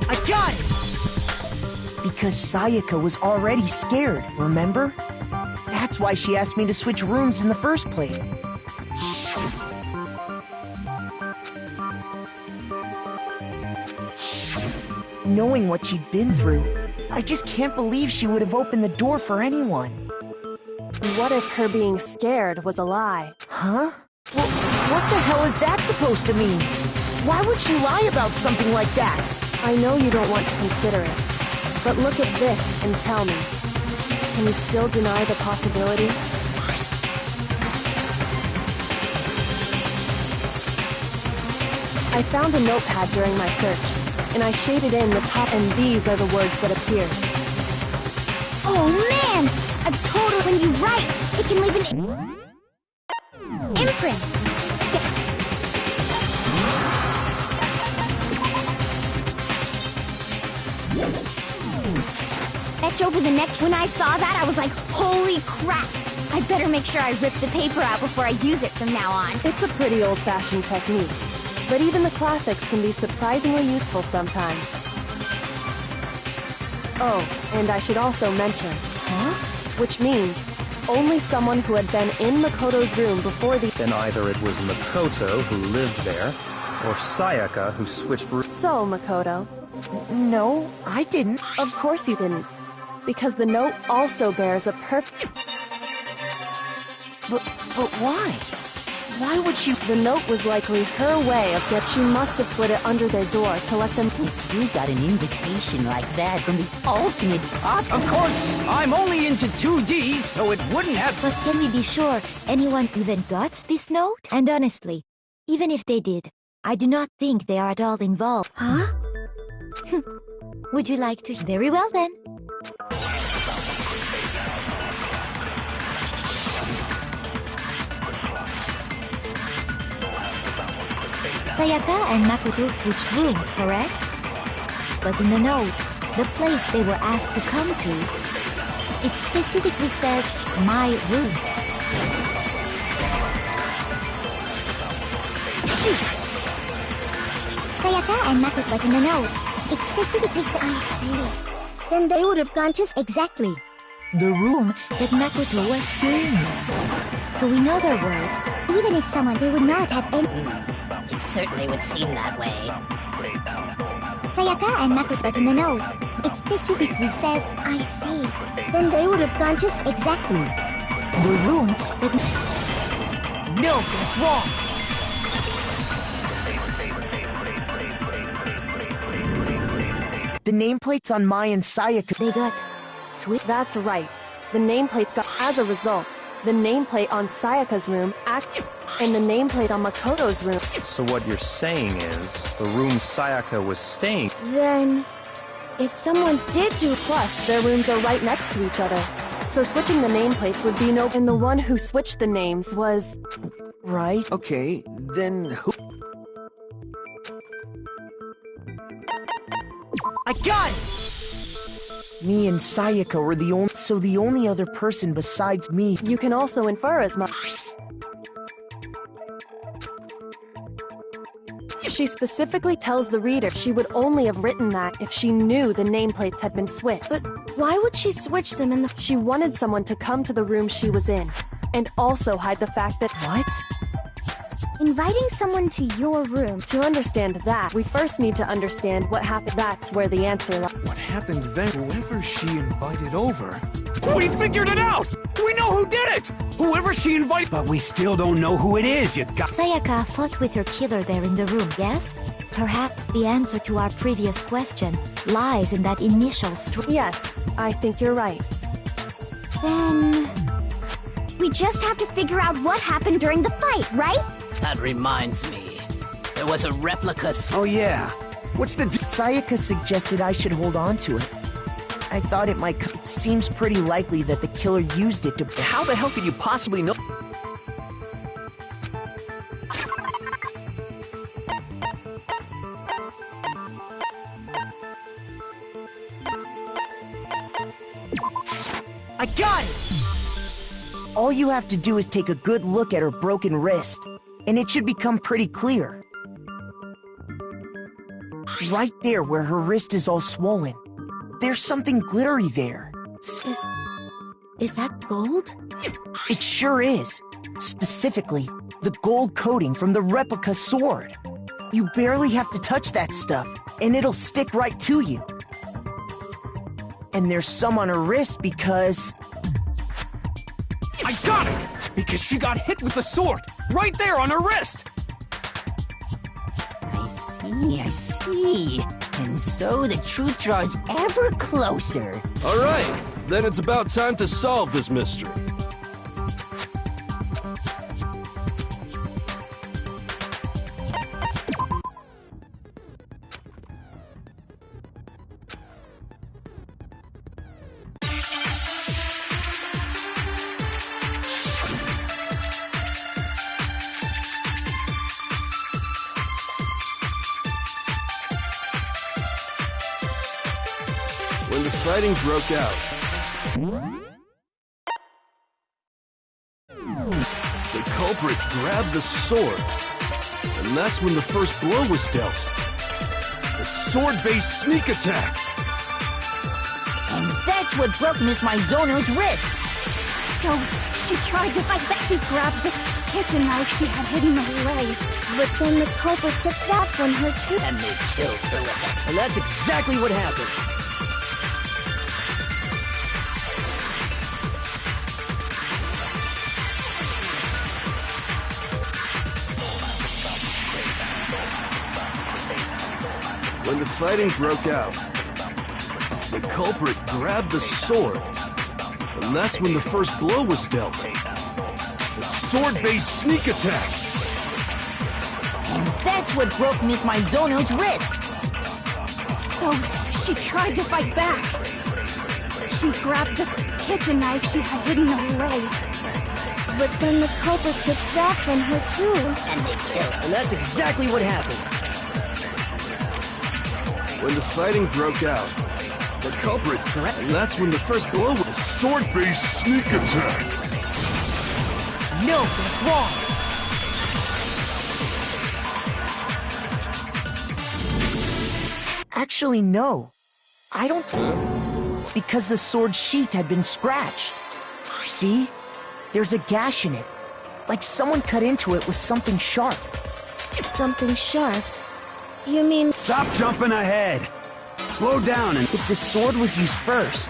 I got it! Because Sayaka was already scared, remember? That's why she asked me to switch rooms in the first place. Knowing what she'd been through, I just can't believe she would have opened the door for anyone. What if her being scared was a lie? Huh? Well, what the hell is that supposed to mean? Why would she lie about something like that? I know you don't want to consider it, but look at this and tell me. Can you still deny the possibility? I found a notepad during my search, and I shaded in the top, and these are the words that appeared. Oh man! I've told when you write, it can leave an imprint. Etch over the next. When I saw that, I was like, holy crap! I better make sure I rip the paper out before I use it from now on. It's a pretty old-fashioned technique, but even the classics can be surprisingly useful sometimes. Oh, and I should also mention, which means only someone who had been in Makoto's room before the... Then either it was Makoto who lived there, or Sayaka who switched rooms. So, Makoto. No, I didn't. Of course you didn't. Because the note also bears a perfect... But why? Why would she... The note was likely her way of get. She must have slid it under their door to let them... You got an invitation like that from the ultimate cop. Of course, I'm only into 2D, so it wouldn't have... But can we be sure anyone even got this note? And honestly, even if they did, I do not think they are at all involved. Huh? Would you like to? Very well then. Sayaka and Makoto switched rooms, correct? But in the note, the place they were asked to come to, it specifically says, my room. Shoot! Sayaka and Makoto, but in the note, it specifically says, I see. Then they would have gone to... Exactly. The room that Makoto was staying in. So in other words, even if someone, they would not have any... It certainly would seem that way. Sayaka and Makoto, but in the note, it specifically says, I see. Then they would have gone to... Exactly. The room that... No, that's wrong! The nameplates on Mai and Sayaka... They got... sweet? That's right. The nameplates got... As a result, the nameplate on Sayaka's room acted... and the nameplate on Makoto's room... So what you're saying is, the room Sayaka was staying... Then... if someone did do... Plus, their rooms are right next to each other. So switching the nameplates would be no... And the one who switched the names was... Right? Okay, then who... I got it! Me and Sayaka were the only... So the only other person besides me... You can also infer as much. She specifically tells the reader she would only have written that if she knew the nameplates had been switched. But why would she switch them in the... She wanted someone to come to the room she was in, and also hide the fact that... What? Inviting someone to your room. To understand that, we first need to understand what happened. That's where the answer lies. What happened then? Whoever she invited over... We figured it out! We know who did it! Whoever she invited... But we still don't know who it is, you got... Sayaka fought with her killer there in the room, yes? Perhaps the answer to our previous question lies in that initial Yes, I think you're right. Then... we just have to figure out what happened during the fight, right? That reminds me. There was a replica... Oh yeah. What's the... Sayaka suggested I should hold on to it. I thought it might... It seems pretty likely that the killer used it to... How the hell could you possibly know? I got it! All you have to do is take a good look at her broken wrist, and it should become pretty clear. Right there where her wrist is all swollen. There's something glittery there. Is that gold? It sure is. Specifically, the gold coating from the replica sword. You barely have to touch that stuff, and it'll stick right to you. And there's some on her wrist because... I got it! Because she got hit with the sword! Right there on her wrist! I see. And so the truth draws ever closer. Alright, then it's about time to solve this mystery. When the fighting broke out, the culprit grabbed the sword, and that's when the first blow was dealt. The sword-based sneak attack! And that's what broke Miss Mizono's wrist. So, she tried to fight back. She grabbed the kitchen knife she had hidden away. But then the culprit took that from her too. And they killed her with it. And that's exactly what happened. When the fighting broke out, the culprit grabbed the sword, and that's when the first blow was dealt. The sword-based sneak attack! And that's what broke Miss Mizono's wrist. So, she tried to fight back. She grabbed the kitchen knife she had hidden away. But then the culprit took that from her too. And they killed her. And that's exactly what happened. When the fighting broke out, the culprit grabbed, and that's when the first blow was a sword-based sneak attack. No, that's wrong. Actually, no. I don't... Because the sword sheath had been scratched. See? There's a gash in it. Like someone cut into it with something sharp. Something sharp? You mean... Stop jumping ahead! Slow down and... If the sword was used first,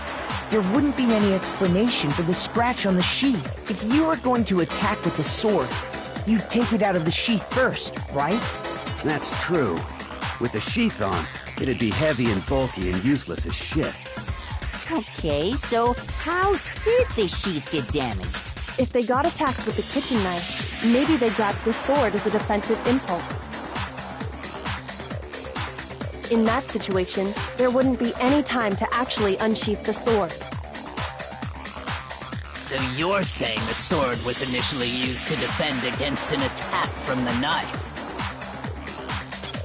there wouldn't be any explanation for the scratch on the sheath. If you were going to attack with the sword, you'd take it out of the sheath first, right? That's true. With the sheath on, It'd be heavy and bulky and useless as shit. Okay, so how did the sheath get damaged? If they got attacked with the kitchen knife, maybe they grabbed the sword as a defensive impulse. In that situation, there wouldn't be any time to actually unsheath the sword. So you're saying the sword was initially used to defend against an attack from the knife?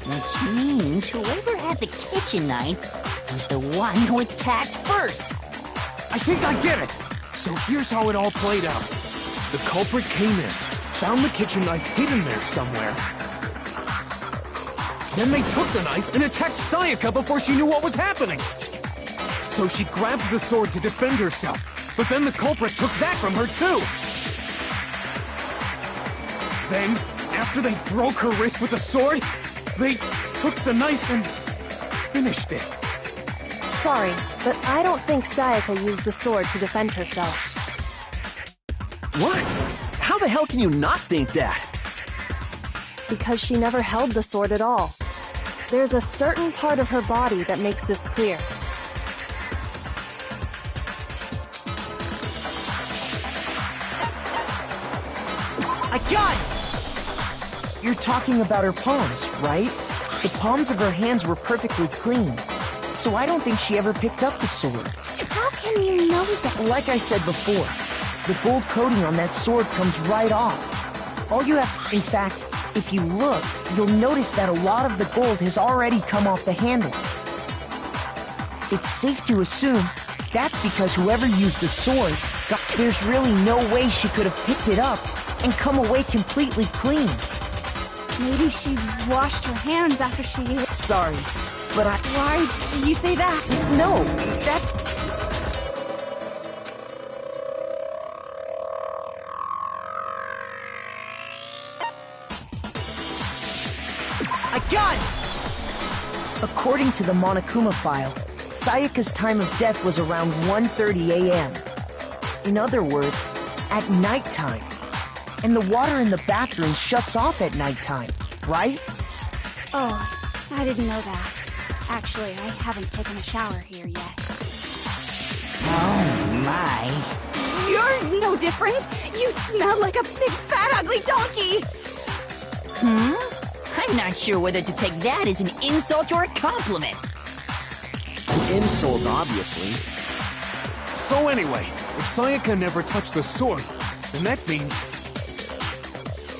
Which means whoever had the kitchen knife was the one who attacked first. I think I get it! So here's how it all played out. The culprit came in, found the kitchen knife hidden there somewhere. Then they took the knife and attacked Sayaka before she knew what was happening. So she grabbed the sword to defend herself, but then the culprit took that from her too. Then, after they broke her wrist with the sword, they took the knife and finished it. Sorry, but I don't think Sayaka used the sword to defend herself. What? How the hell can you not think that? Because she never held the sword at all. There's a certain part of her body that makes this clear. I got it! You're talking about her palms, right? The palms of her hands were perfectly clean, so I don't think she ever picked up the sword. How can you know that? Like I said before, the gold coating on that sword comes right off. All you have, in fact, if you look, you'll notice that a lot of the gold has already come off the handle. It's safe to assume that's because whoever used the sword, there's really no way she could have picked it up and come away completely clean. Maybe she washed her hands after she hit. Sorry, but Why do you say that? No, that's... I got it! According to the Monokuma file, Sayaka's time of death was around 1:30 a.m. In other words, at nighttime. And the water in the bathroom shuts off at nighttime, right? Oh, I didn't know that. Actually, I haven't taken a shower here yet. Oh my. You're no different! You smell like a big fat ugly donkey! I'm not sure whether to take that as an insult or a compliment. An insult, obviously. So anyway, if Sayaka never touched the sword, then that means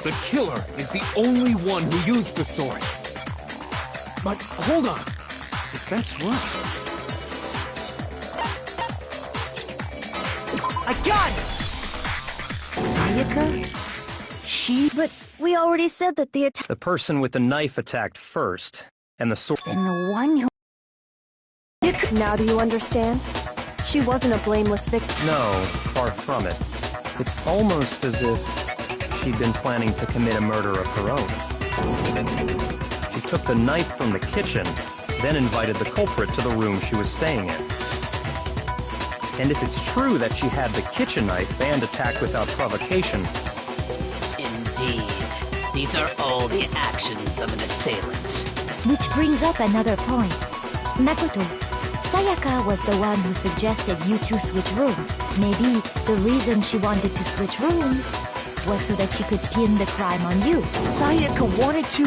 the killer is the only one who used the sword. But hold on, if that's right... I got it! Sayaka? She... But we already said that the attack... The person with the knife attacked first, and the sword... And the one who... Now do you understand? She wasn't a blameless victim. No, far from it. It's almost as if she'd been planning to commit a murder of her own. She took the knife from the kitchen, then invited the culprit to the room she was staying in. And if it's true that she had the kitchen knife and attacked without provocation... Indeed. These are all the actions of an assailant. Which brings up another point. Makoto, Sayaka was the one who suggested you two switch rooms. Maybe the reason she wanted to switch rooms was so that she could pin the crime on you. Sayaka wanted to...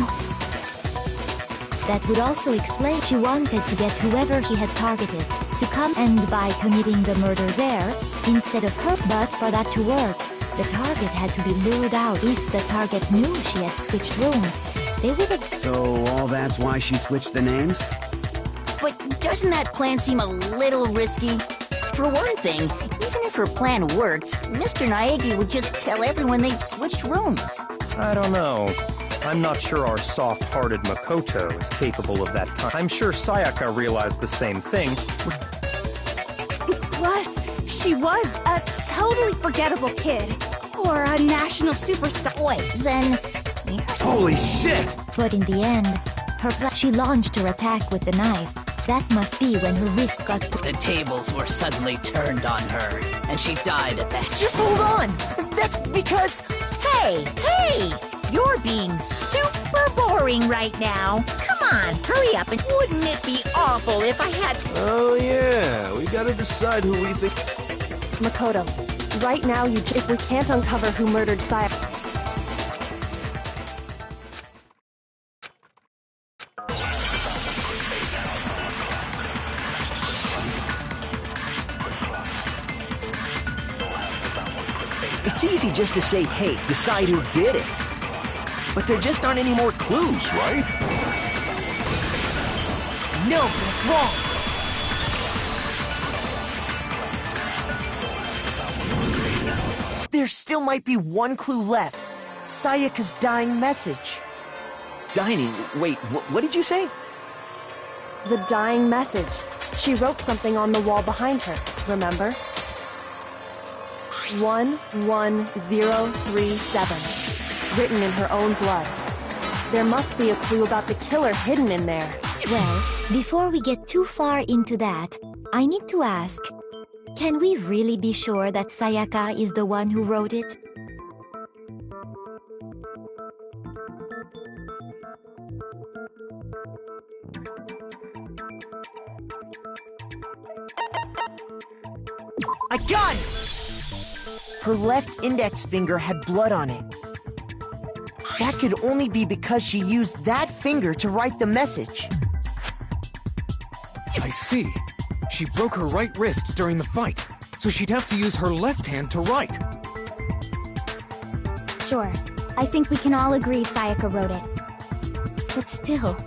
That would also explain she wanted to get whoever she had targeted to come, and by committing the murder there instead of her. But for that to work, the target had to be lured out. If the target knew she had switched rooms, they would have... So all that's why she switched the names? But doesn't that plan seem a little risky? For one thing, even if her plan worked, Mr. Naegi would just tell everyone they'd switched rooms. I don't know. I'm not sure our soft-hearted Makoto is capable of that kind. I'm sure Sayaka realized the same thing. Plus, she was a totally forgettable kid. Or a national superstar. Wait, then... Holy shit! But in the end, she launched her attack with the knife. That must be when her wrist got... The tables were suddenly turned on her, and she died at that. Just hold on! That's because... Hey! You're being super boring right now. Come on, hurry up, and wouldn't it be awful if I had... Oh yeah, we gotta decide who we think... Makoto, right now if we can't uncover who murdered Sayaka... It's easy just to say, hey, decide who did it. But there just aren't any more clues, right? No, that's wrong. There still might be one clue left. Sayaka's dying message. Dining? Wait, what did you say? The dying message. She wrote something on the wall behind her, remember? 11037. Written in her own blood. There must be a clue about the killer hidden in there. Well, before we get too far into that, I need to ask, can we really be sure that Sayaka is the one who wrote it? I got it! Her left index finger had blood on it. That could only be because she used that finger to write the message. I see. She broke her right wrist during the fight, so she'd have to use her left hand to write. Sure, I think we can all agree Sayaka wrote it. But still,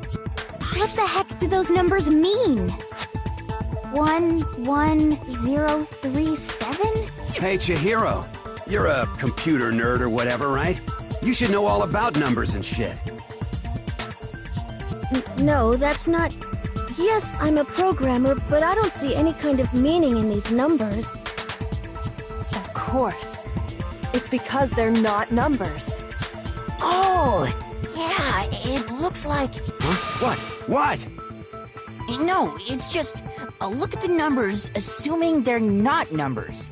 what the heck do those numbers mean? 11037? Hey, Chihiro. You're a computer nerd or whatever, right? You should know all about numbers and shit. No, that's not... Yes, I'm a programmer, but I don't see any kind of meaning in these numbers. Of course. It's because they're not numbers. Oh, yeah, it looks like... Huh? What? No, it's just, look at the numbers, assuming they're not numbers.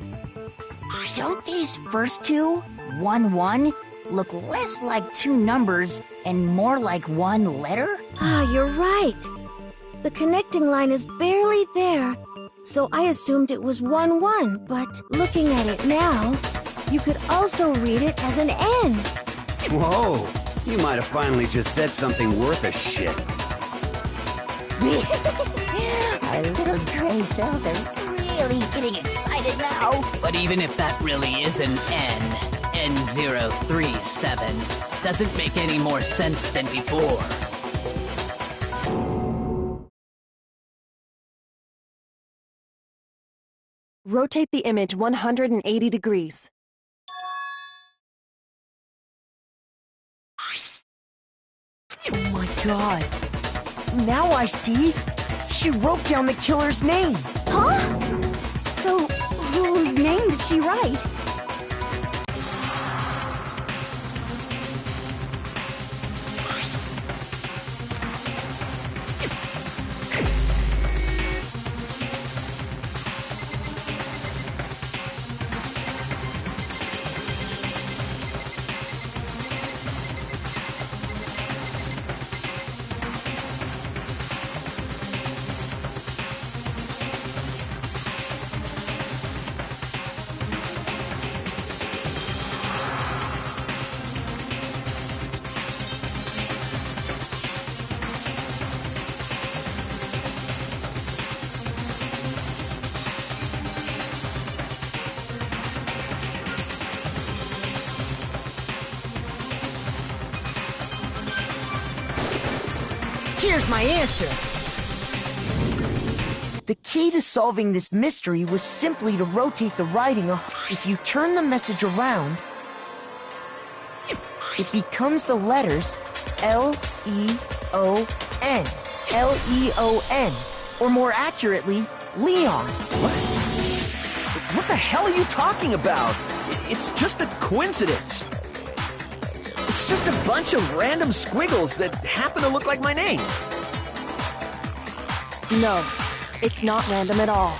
Don't these first two, 1-1, look less like two numbers and more like one letter? Ah, you're right. The connecting line is barely there, so I assumed it was 1-1, but looking at it now, you could also read it as an N. Whoa, you might have finally just said something worth a shit. Our little gray cells are really getting excited now. But even if that really is an N, N037, doesn't make any more sense than before. Rotate the image 180 degrees. Oh my god. Now I see. She wrote down the killer's name. Huh? So, whose name did she write? Here's my answer. The key to solving this mystery was simply to rotate the writing. If you turn the message around, it becomes the letters L-E-O-N. L-E-O-N. Or more accurately, Leon. What the hell are you talking about? It's just a coincidence. It's just a bunch of random squiggles that happen to look like my name. No, it's not random at all.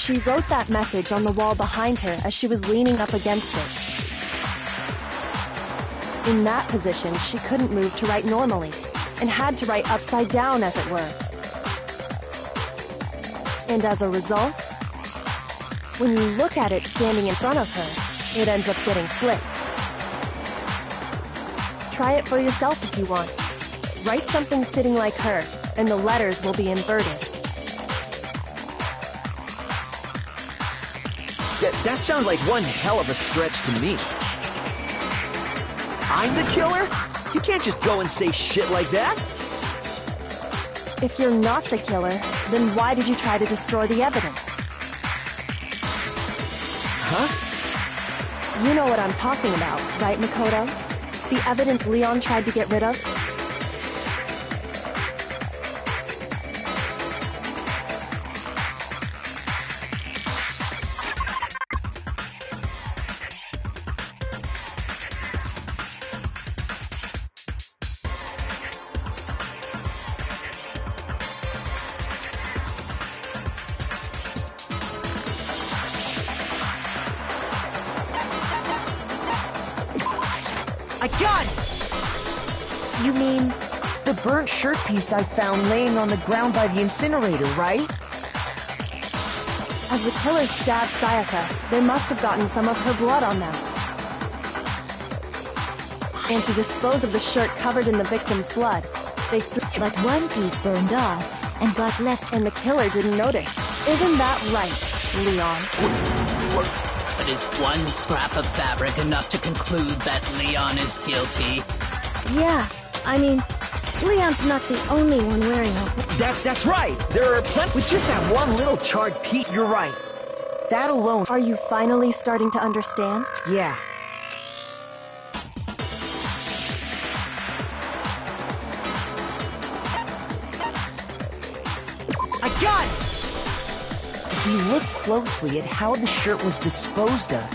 She wrote that message on the wall behind her as she was leaning up against it. In that position, she couldn't move to write normally, and had to write upside down, as it were. And as a result, when you look at it standing in front of her, it ends up getting flipped. Try it for yourself if you want. Write something sitting like her, and the letters will be inverted. That sounds like one hell of a stretch to me. I'm the killer? You can't just go and say shit like that. If you're not the killer, then why did you try to destroy the evidence? Huh? You know what I'm talking about, right, Makoto? The evidence Leon tried to get rid of? I got it! You mean the burnt shirt piece I found laying on the ground by the incinerator, right? As the killer stabbed Sayaka, they must have gotten some of her blood on them. And to dispose of the shirt covered in the victim's blood, they threw... But one piece burned off and got left, and the killer didn't notice. Isn't that right, Leon? But is one scrap of fabric enough to conclude that Leon is guilty? Yeah, I mean, Leon's not the only one wearing a... That's right! There are plenty... With just that one little charred piece, you're right. That alone... Are you finally starting to understand? Yeah. I got it! If you look closely at how the shirt was disposed of...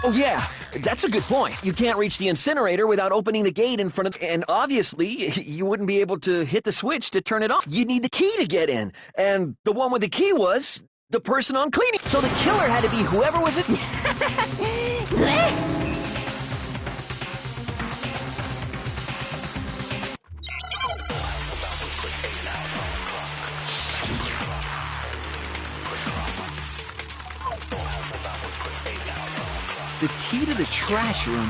Oh yeah, that's a good point. You can't reach the incinerator without opening the gate in front of... And obviously, you wouldn't be able to hit the switch to turn it off. You'd need the key to get in. And the one with the key was the person on cleaning. So the killer had to be whoever was it... The key to the trash room.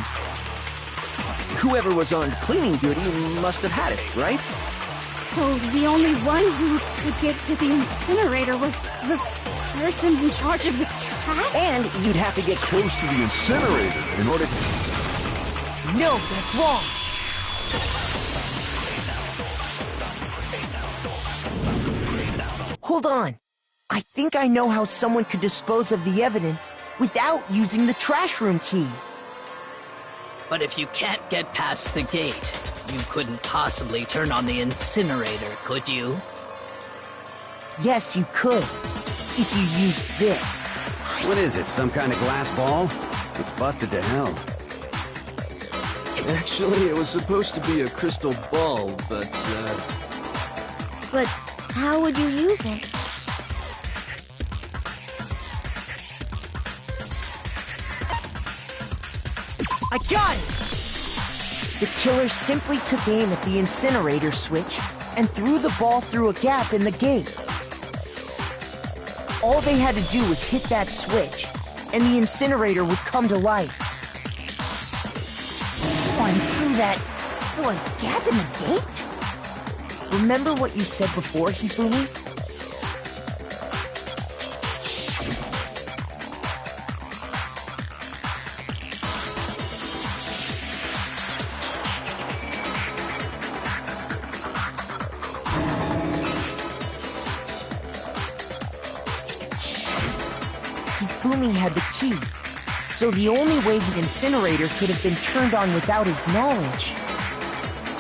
Whoever was on cleaning duty must have had it, right? So the only one who could get to the incinerator was the person in charge of the trash? And you'd have to get close to the incinerator in order to... No, that's wrong! Hold on. I think I know how someone could dispose of the evidence without using the trash room key. But if you can't get past the gate, you couldn't possibly turn on the incinerator, could you? Yes, you could. If you used this. What is it, some kind of glass ball? It's busted to hell. Actually, it was supposed to be a crystal ball, but, But how would you use it? I got it! The killer simply took aim at the incinerator switch and threw the ball through a gap in the gate. All they had to do was hit that switch, and the incinerator would come to life. Someone threw a gap in the gate? Remember what you said before, Hifumi? Hifumi had the key, so the only way the incinerator could have been turned on without his knowledge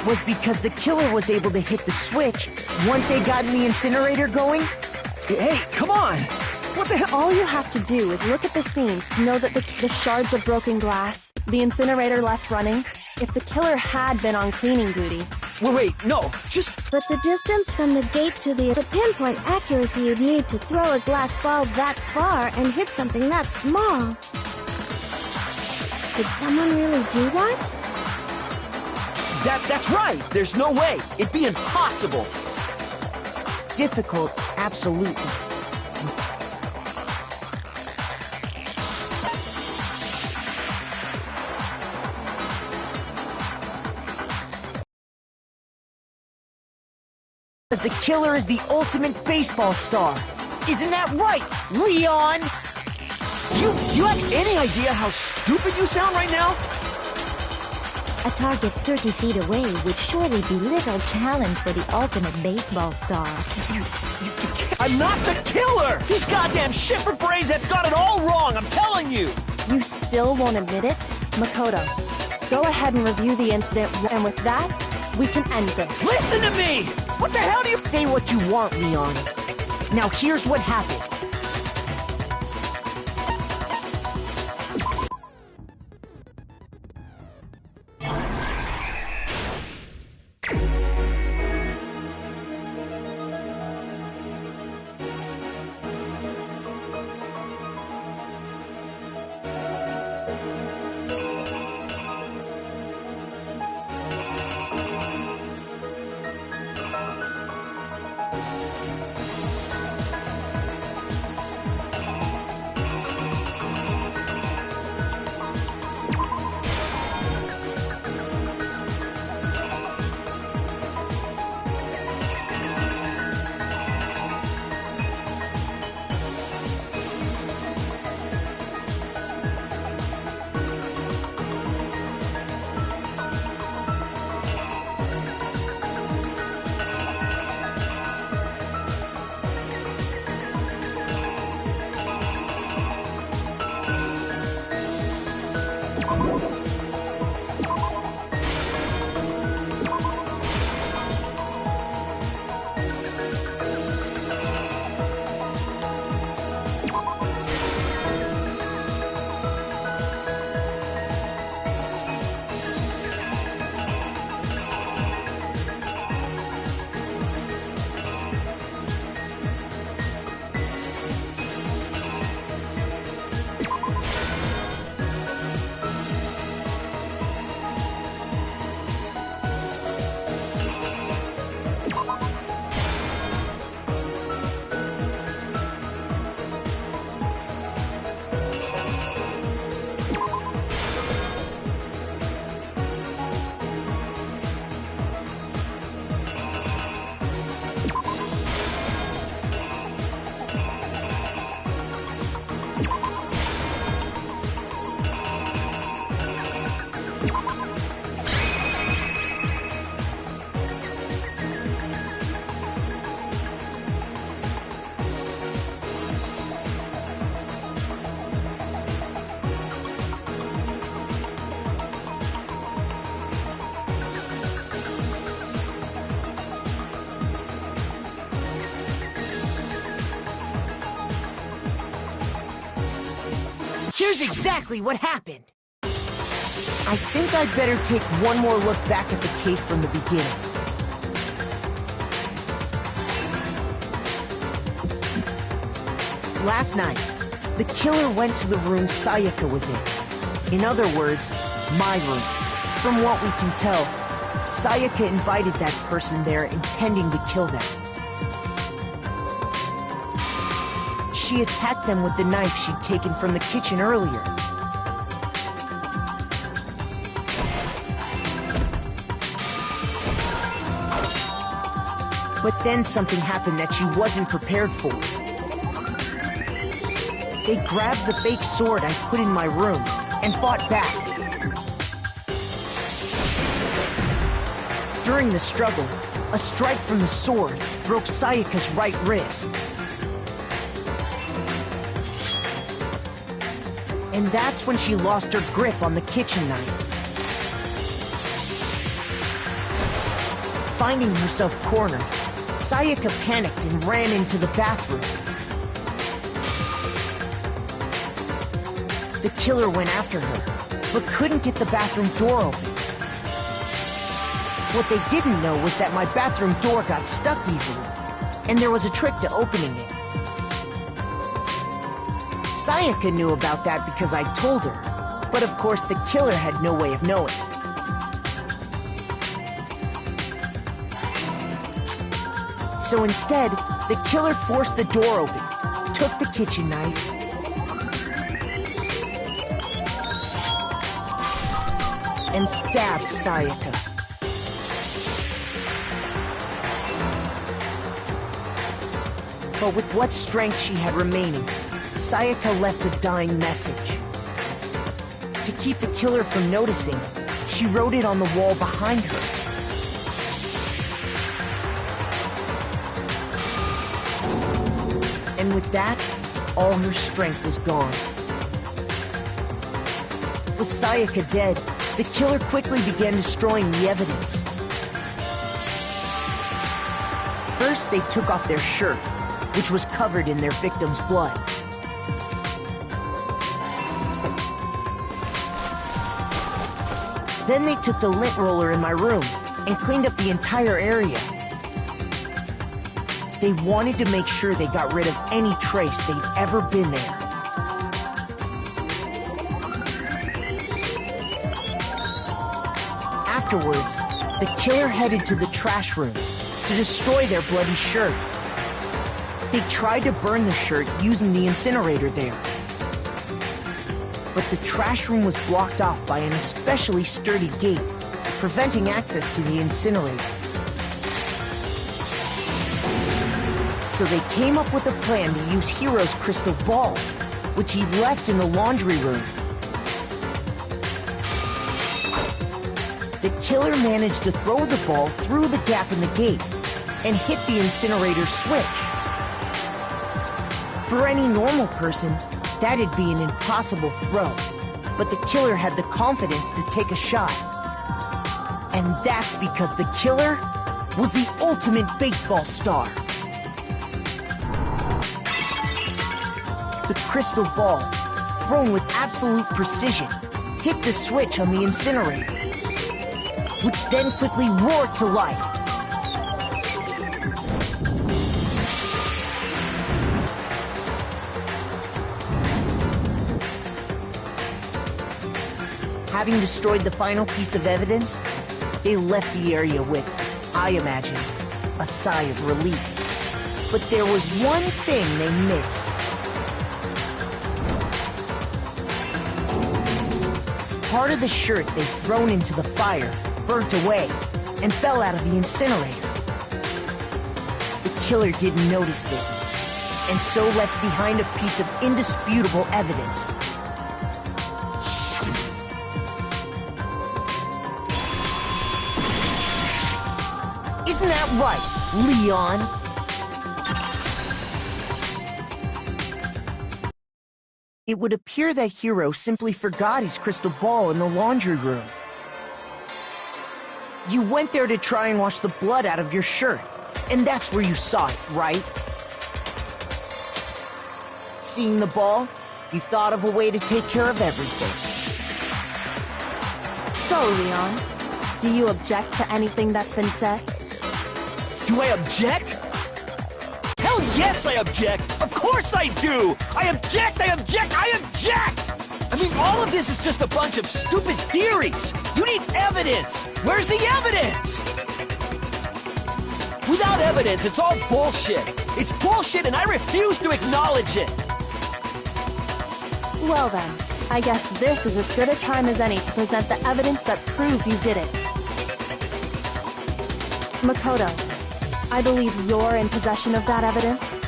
was because the killer was able to hit the switch once they got the incinerator going. Hey, come on! What the hell? All you have to do is look at the scene to know that the shards of broken glass, the incinerator left running, if the killer had been on cleaning duty. Wait, no, just... But the distance from the gate to the pinpoint accuracy you'd need to throw a glass ball that far and hit something that small. Could someone really do that? That's right! There's no way! It'd be impossible! Difficult, absolutely. The killer is the ultimate baseball star. Isn't that right, Leon? Do you have any idea how stupid you sound right now? A target 30 feet away would surely be little challenge for the ultimate baseball star. I'm not the killer! These goddamn Shepherd Braves have got it all wrong, I'm telling you! You still won't admit it? Makoto, go ahead and review the incident, and with that, we can end this. Listen to me! What the hell do you... Say what you want, Leon. Now here's what happened. Here's exactly what happened. I think I'd better take one more look back at the case from the beginning. Last night, the killer went to the room Sayaka was in. In other words, my room. From what we can tell, Sayaka invited that person there intending to kill them. She attacked them with the knife she'd taken from the kitchen earlier. But then something happened that she wasn't prepared for. They grabbed the fake sword I put in my room and fought back. During the struggle, a strike from the sword broke Sayaka's right wrist. And that's when she lost her grip on the kitchen knife. Finding herself cornered, Sayaka panicked and ran into the bathroom. The killer went after her, but couldn't get the bathroom door open. What they didn't know was that my bathroom door got stuck easily, and there was a trick to opening it. Sayaka knew about that because I told her, but of course the killer had no way of knowing. So instead, the killer forced the door open, took the kitchen knife, and stabbed Sayaka. But with what strength she had remaining, Sayaka left a dying message. To keep the killer from noticing, she wrote it on the wall behind her. And with that, all her strength was gone. With Sayaka dead, the killer quickly began destroying the evidence. First, they took off their shirt, which was covered in their victim's blood. Then they took the lint roller in my room and cleaned up the entire area. They wanted to make sure they got rid of any trace they'd ever been there. Afterwards, the killer headed to the trash room to destroy their bloody shirt. They tried to burn the shirt using the incinerator there. But the trash room was blocked off by an especially sturdy gate, preventing access to the incinerator. So they came up with a plan to use Hiro's crystal ball, which he'd left in the laundry room. The killer managed to throw the ball through the gap in the gate and hit the incinerator switch. For any normal person, that'd be an impossible throw, but the killer had the confidence to take a shot. And that's because the killer was the ultimate baseball star. The crystal ball, thrown with absolute precision, hit the switch on the incinerator, which then quickly roared to life. Having destroyed the final piece of evidence, they left the area with, I imagine, a sigh of relief. But there was one thing they missed. Part of the shirt they'd thrown into the fire burnt away and fell out of the incinerator. The killer didn't notice this, and so left behind a piece of indisputable evidence. Isn't that right, Leon? It would appear that Hiro simply forgot his crystal ball in the laundry room. You went there to try and wash the blood out of your shirt, and that's where you saw it, right? Seeing the ball, you thought of a way to take care of everything. So, Leon, do you object to anything that's been said? Do I object? Hell yes, I object! Of course I do! I object! I object! I object! I mean, all of this is just a bunch of stupid theories! You need evidence! Where's the evidence? Without evidence, it's all bullshit! It's bullshit and I refuse to acknowledge it! Well then, I guess this is as good a time as any to present the evidence that proves you did it. Makoto, I believe you're in possession of that evidence.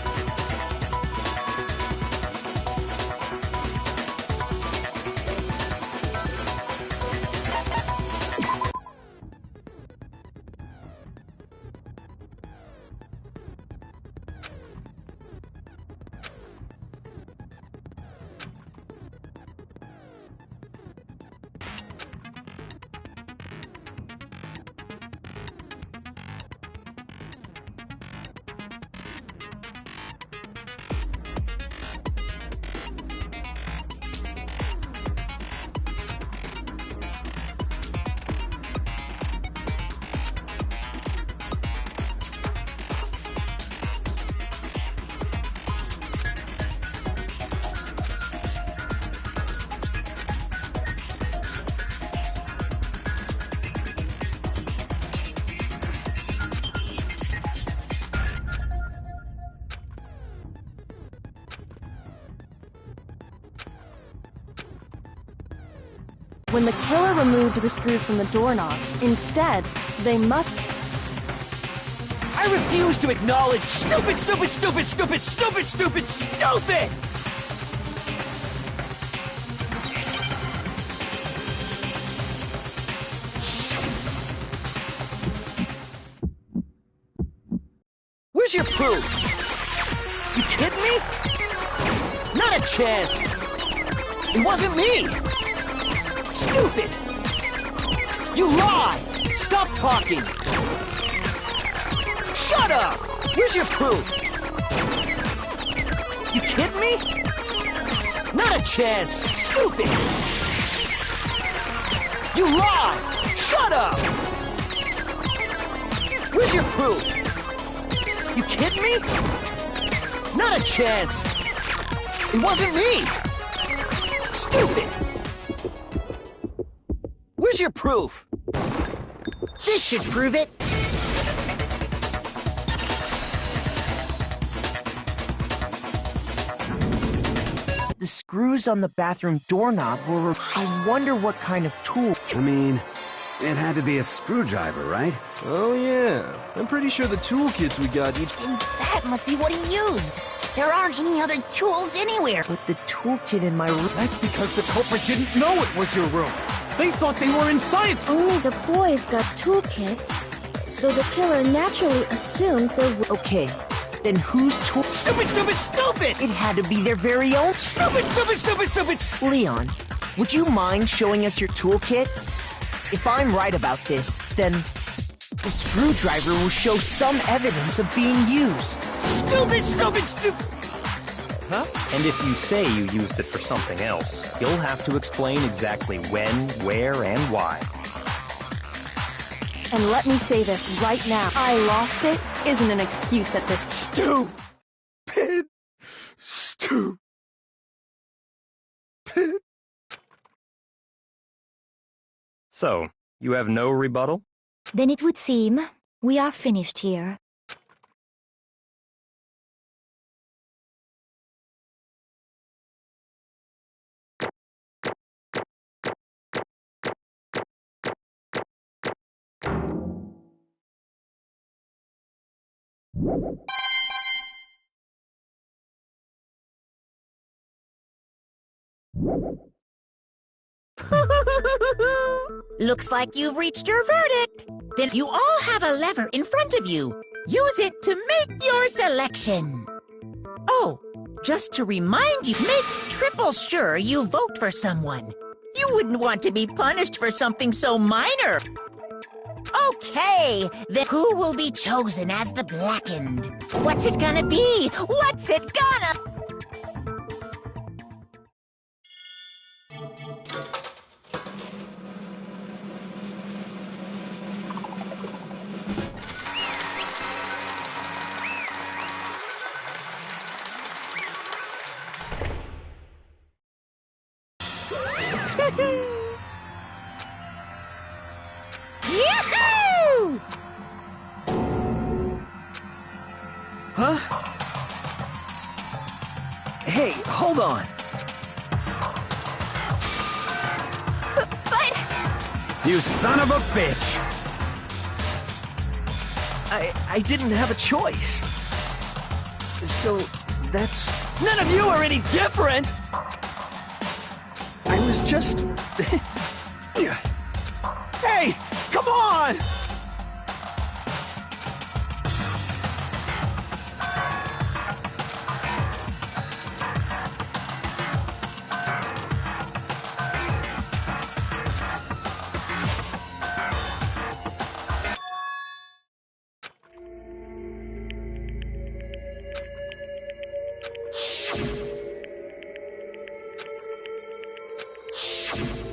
When the killer removed the screws from the doorknob, instead, they must... I refuse to acknowledge stupid, stupid, stupid, stupid, stupid, stupid, stupid! Where's your proof? You kidding me? Not a chance! It wasn't me! Stupid! You lie! Stop talking! Shut up! Where's your proof? You kidding me? Not a chance! Stupid! You lie! Shut up! Where's your proof? You kidding me? Not a chance! It wasn't me! Stupid! Where's your proof? This should prove it. The screws on the bathroom doorknob were... I wonder what kind of tool... I mean, it had to be a screwdriver, right? Oh yeah, I'm pretty sure the toolkits we got each... And that must be what he used. There aren't any other tools anywhere. But the toolkit in my room... That's because the culprit didn't know it was your room. They thought they were inside. Only the boys got toolkits, so the killer naturally assumed there were... Okay, then whose tool... Stupid, stupid, stupid! It had to be their very own... Stupid, stupid, stupid, stupid! Leon, would you mind showing us your toolkit? If I'm right about this, then the screwdriver will show some evidence of being used. Stupid, stupid, stupid! Huh? And if you say you used it for something else, you'll have to explain exactly when, where, and why. And let me say this right now. I lost it isn't an excuse at this... Stupid! Stupid! So, you have no rebuttal? Then it would seem we are finished here. Looks like you've reached your verdict. Then you all have a lever in front of you. Use it to make your selection. Oh, just to remind you, make triple sure you vote for someone. You wouldn't want to be punished for something so minor. Okay, then who will be chosen as the blackened? What's it gonna be? What's it gonna... Yahoo! Huh? Hey, hold on. But... You son of a bitch! I didn't have a choice. So, that's... None of you are any different! I was just... Hey! Come on!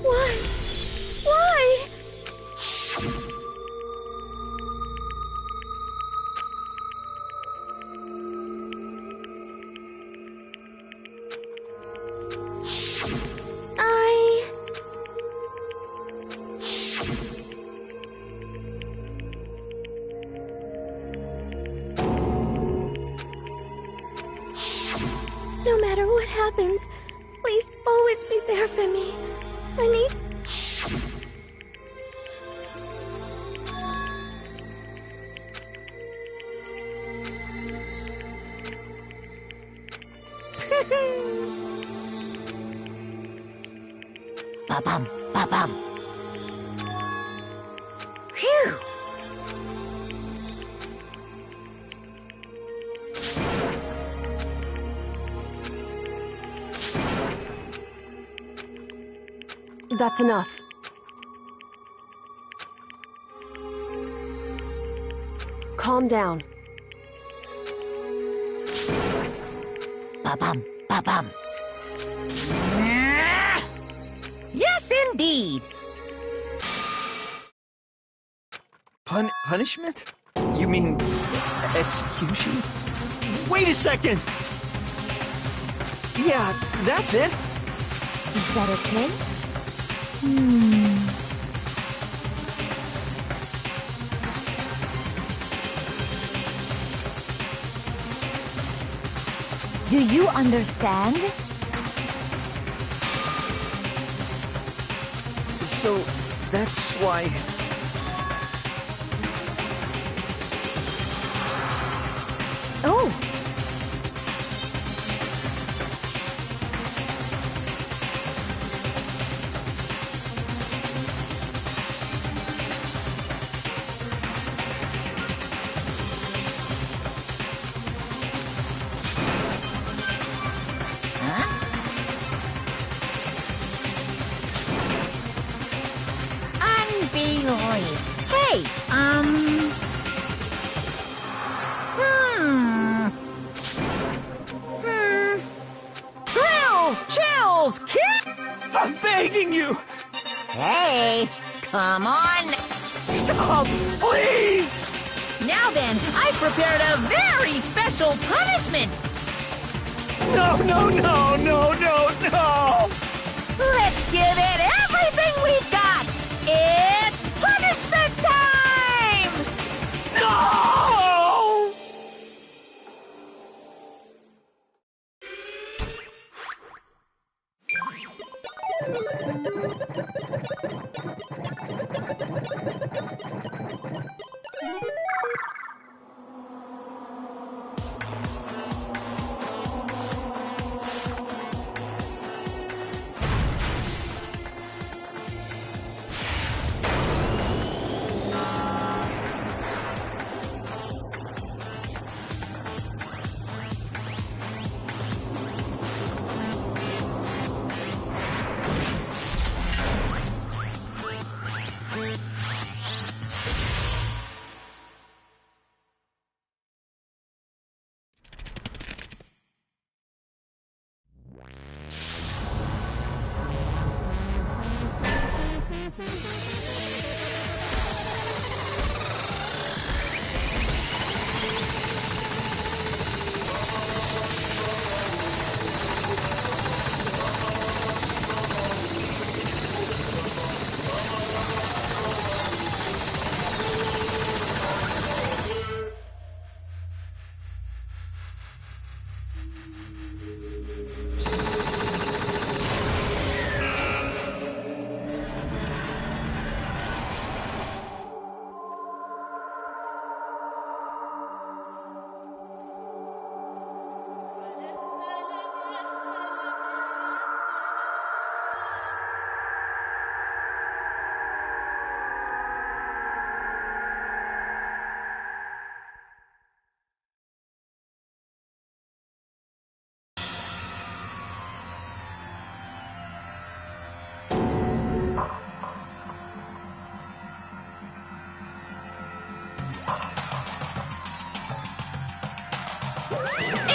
Why? No matter what happens, please always be there for me. I need Ba-bum, ba-bum. Phew! That's enough. Calm down. Ba-bum, ba-bum. Yes, indeed. Punishment? You mean execution? Wait a second! Yeah, that's it. Is that okay? Do you understand? So, that's why... Oh! Hey, Grills, chills, kick! I'm begging you! Hey, come on! Stop, please! Now then, I've prepared a very special punishment! No, no, no, no, no, no! Let's give it everything we've got! It's punishment time! No!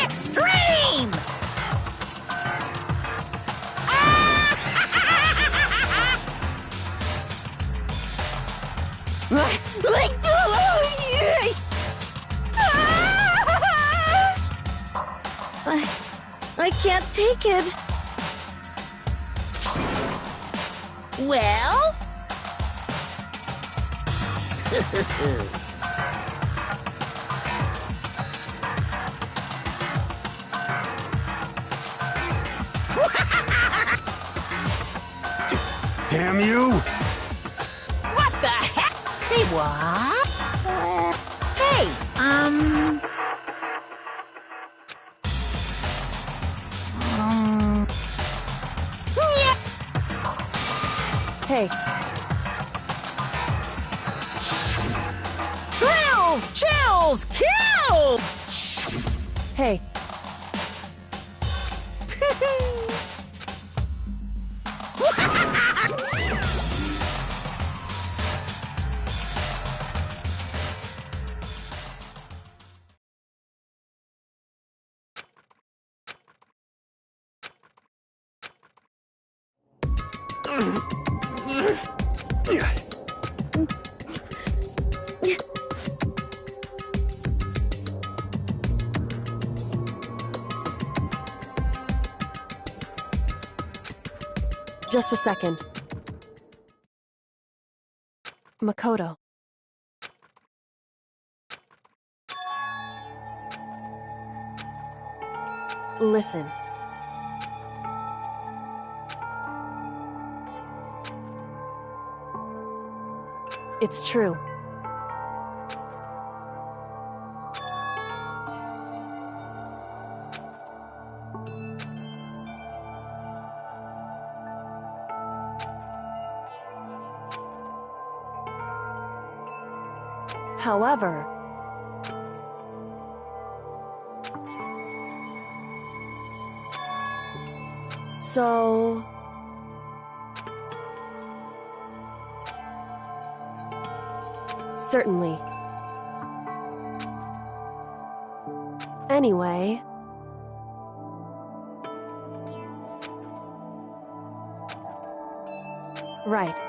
Extreme! I can't take it. Well? Damn you! What the heck? Say what? Hey, yeah. Hey, Thrills, chills, kill! hey. Just a second. Makoto. Listen. It's true. However, so certainly. Anyway, right.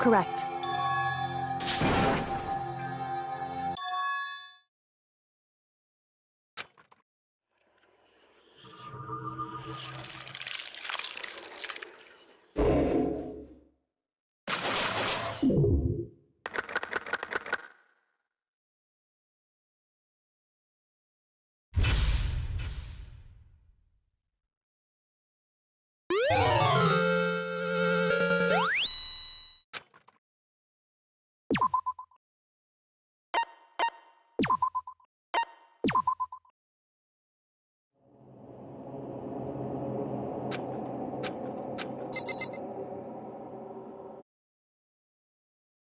Correct.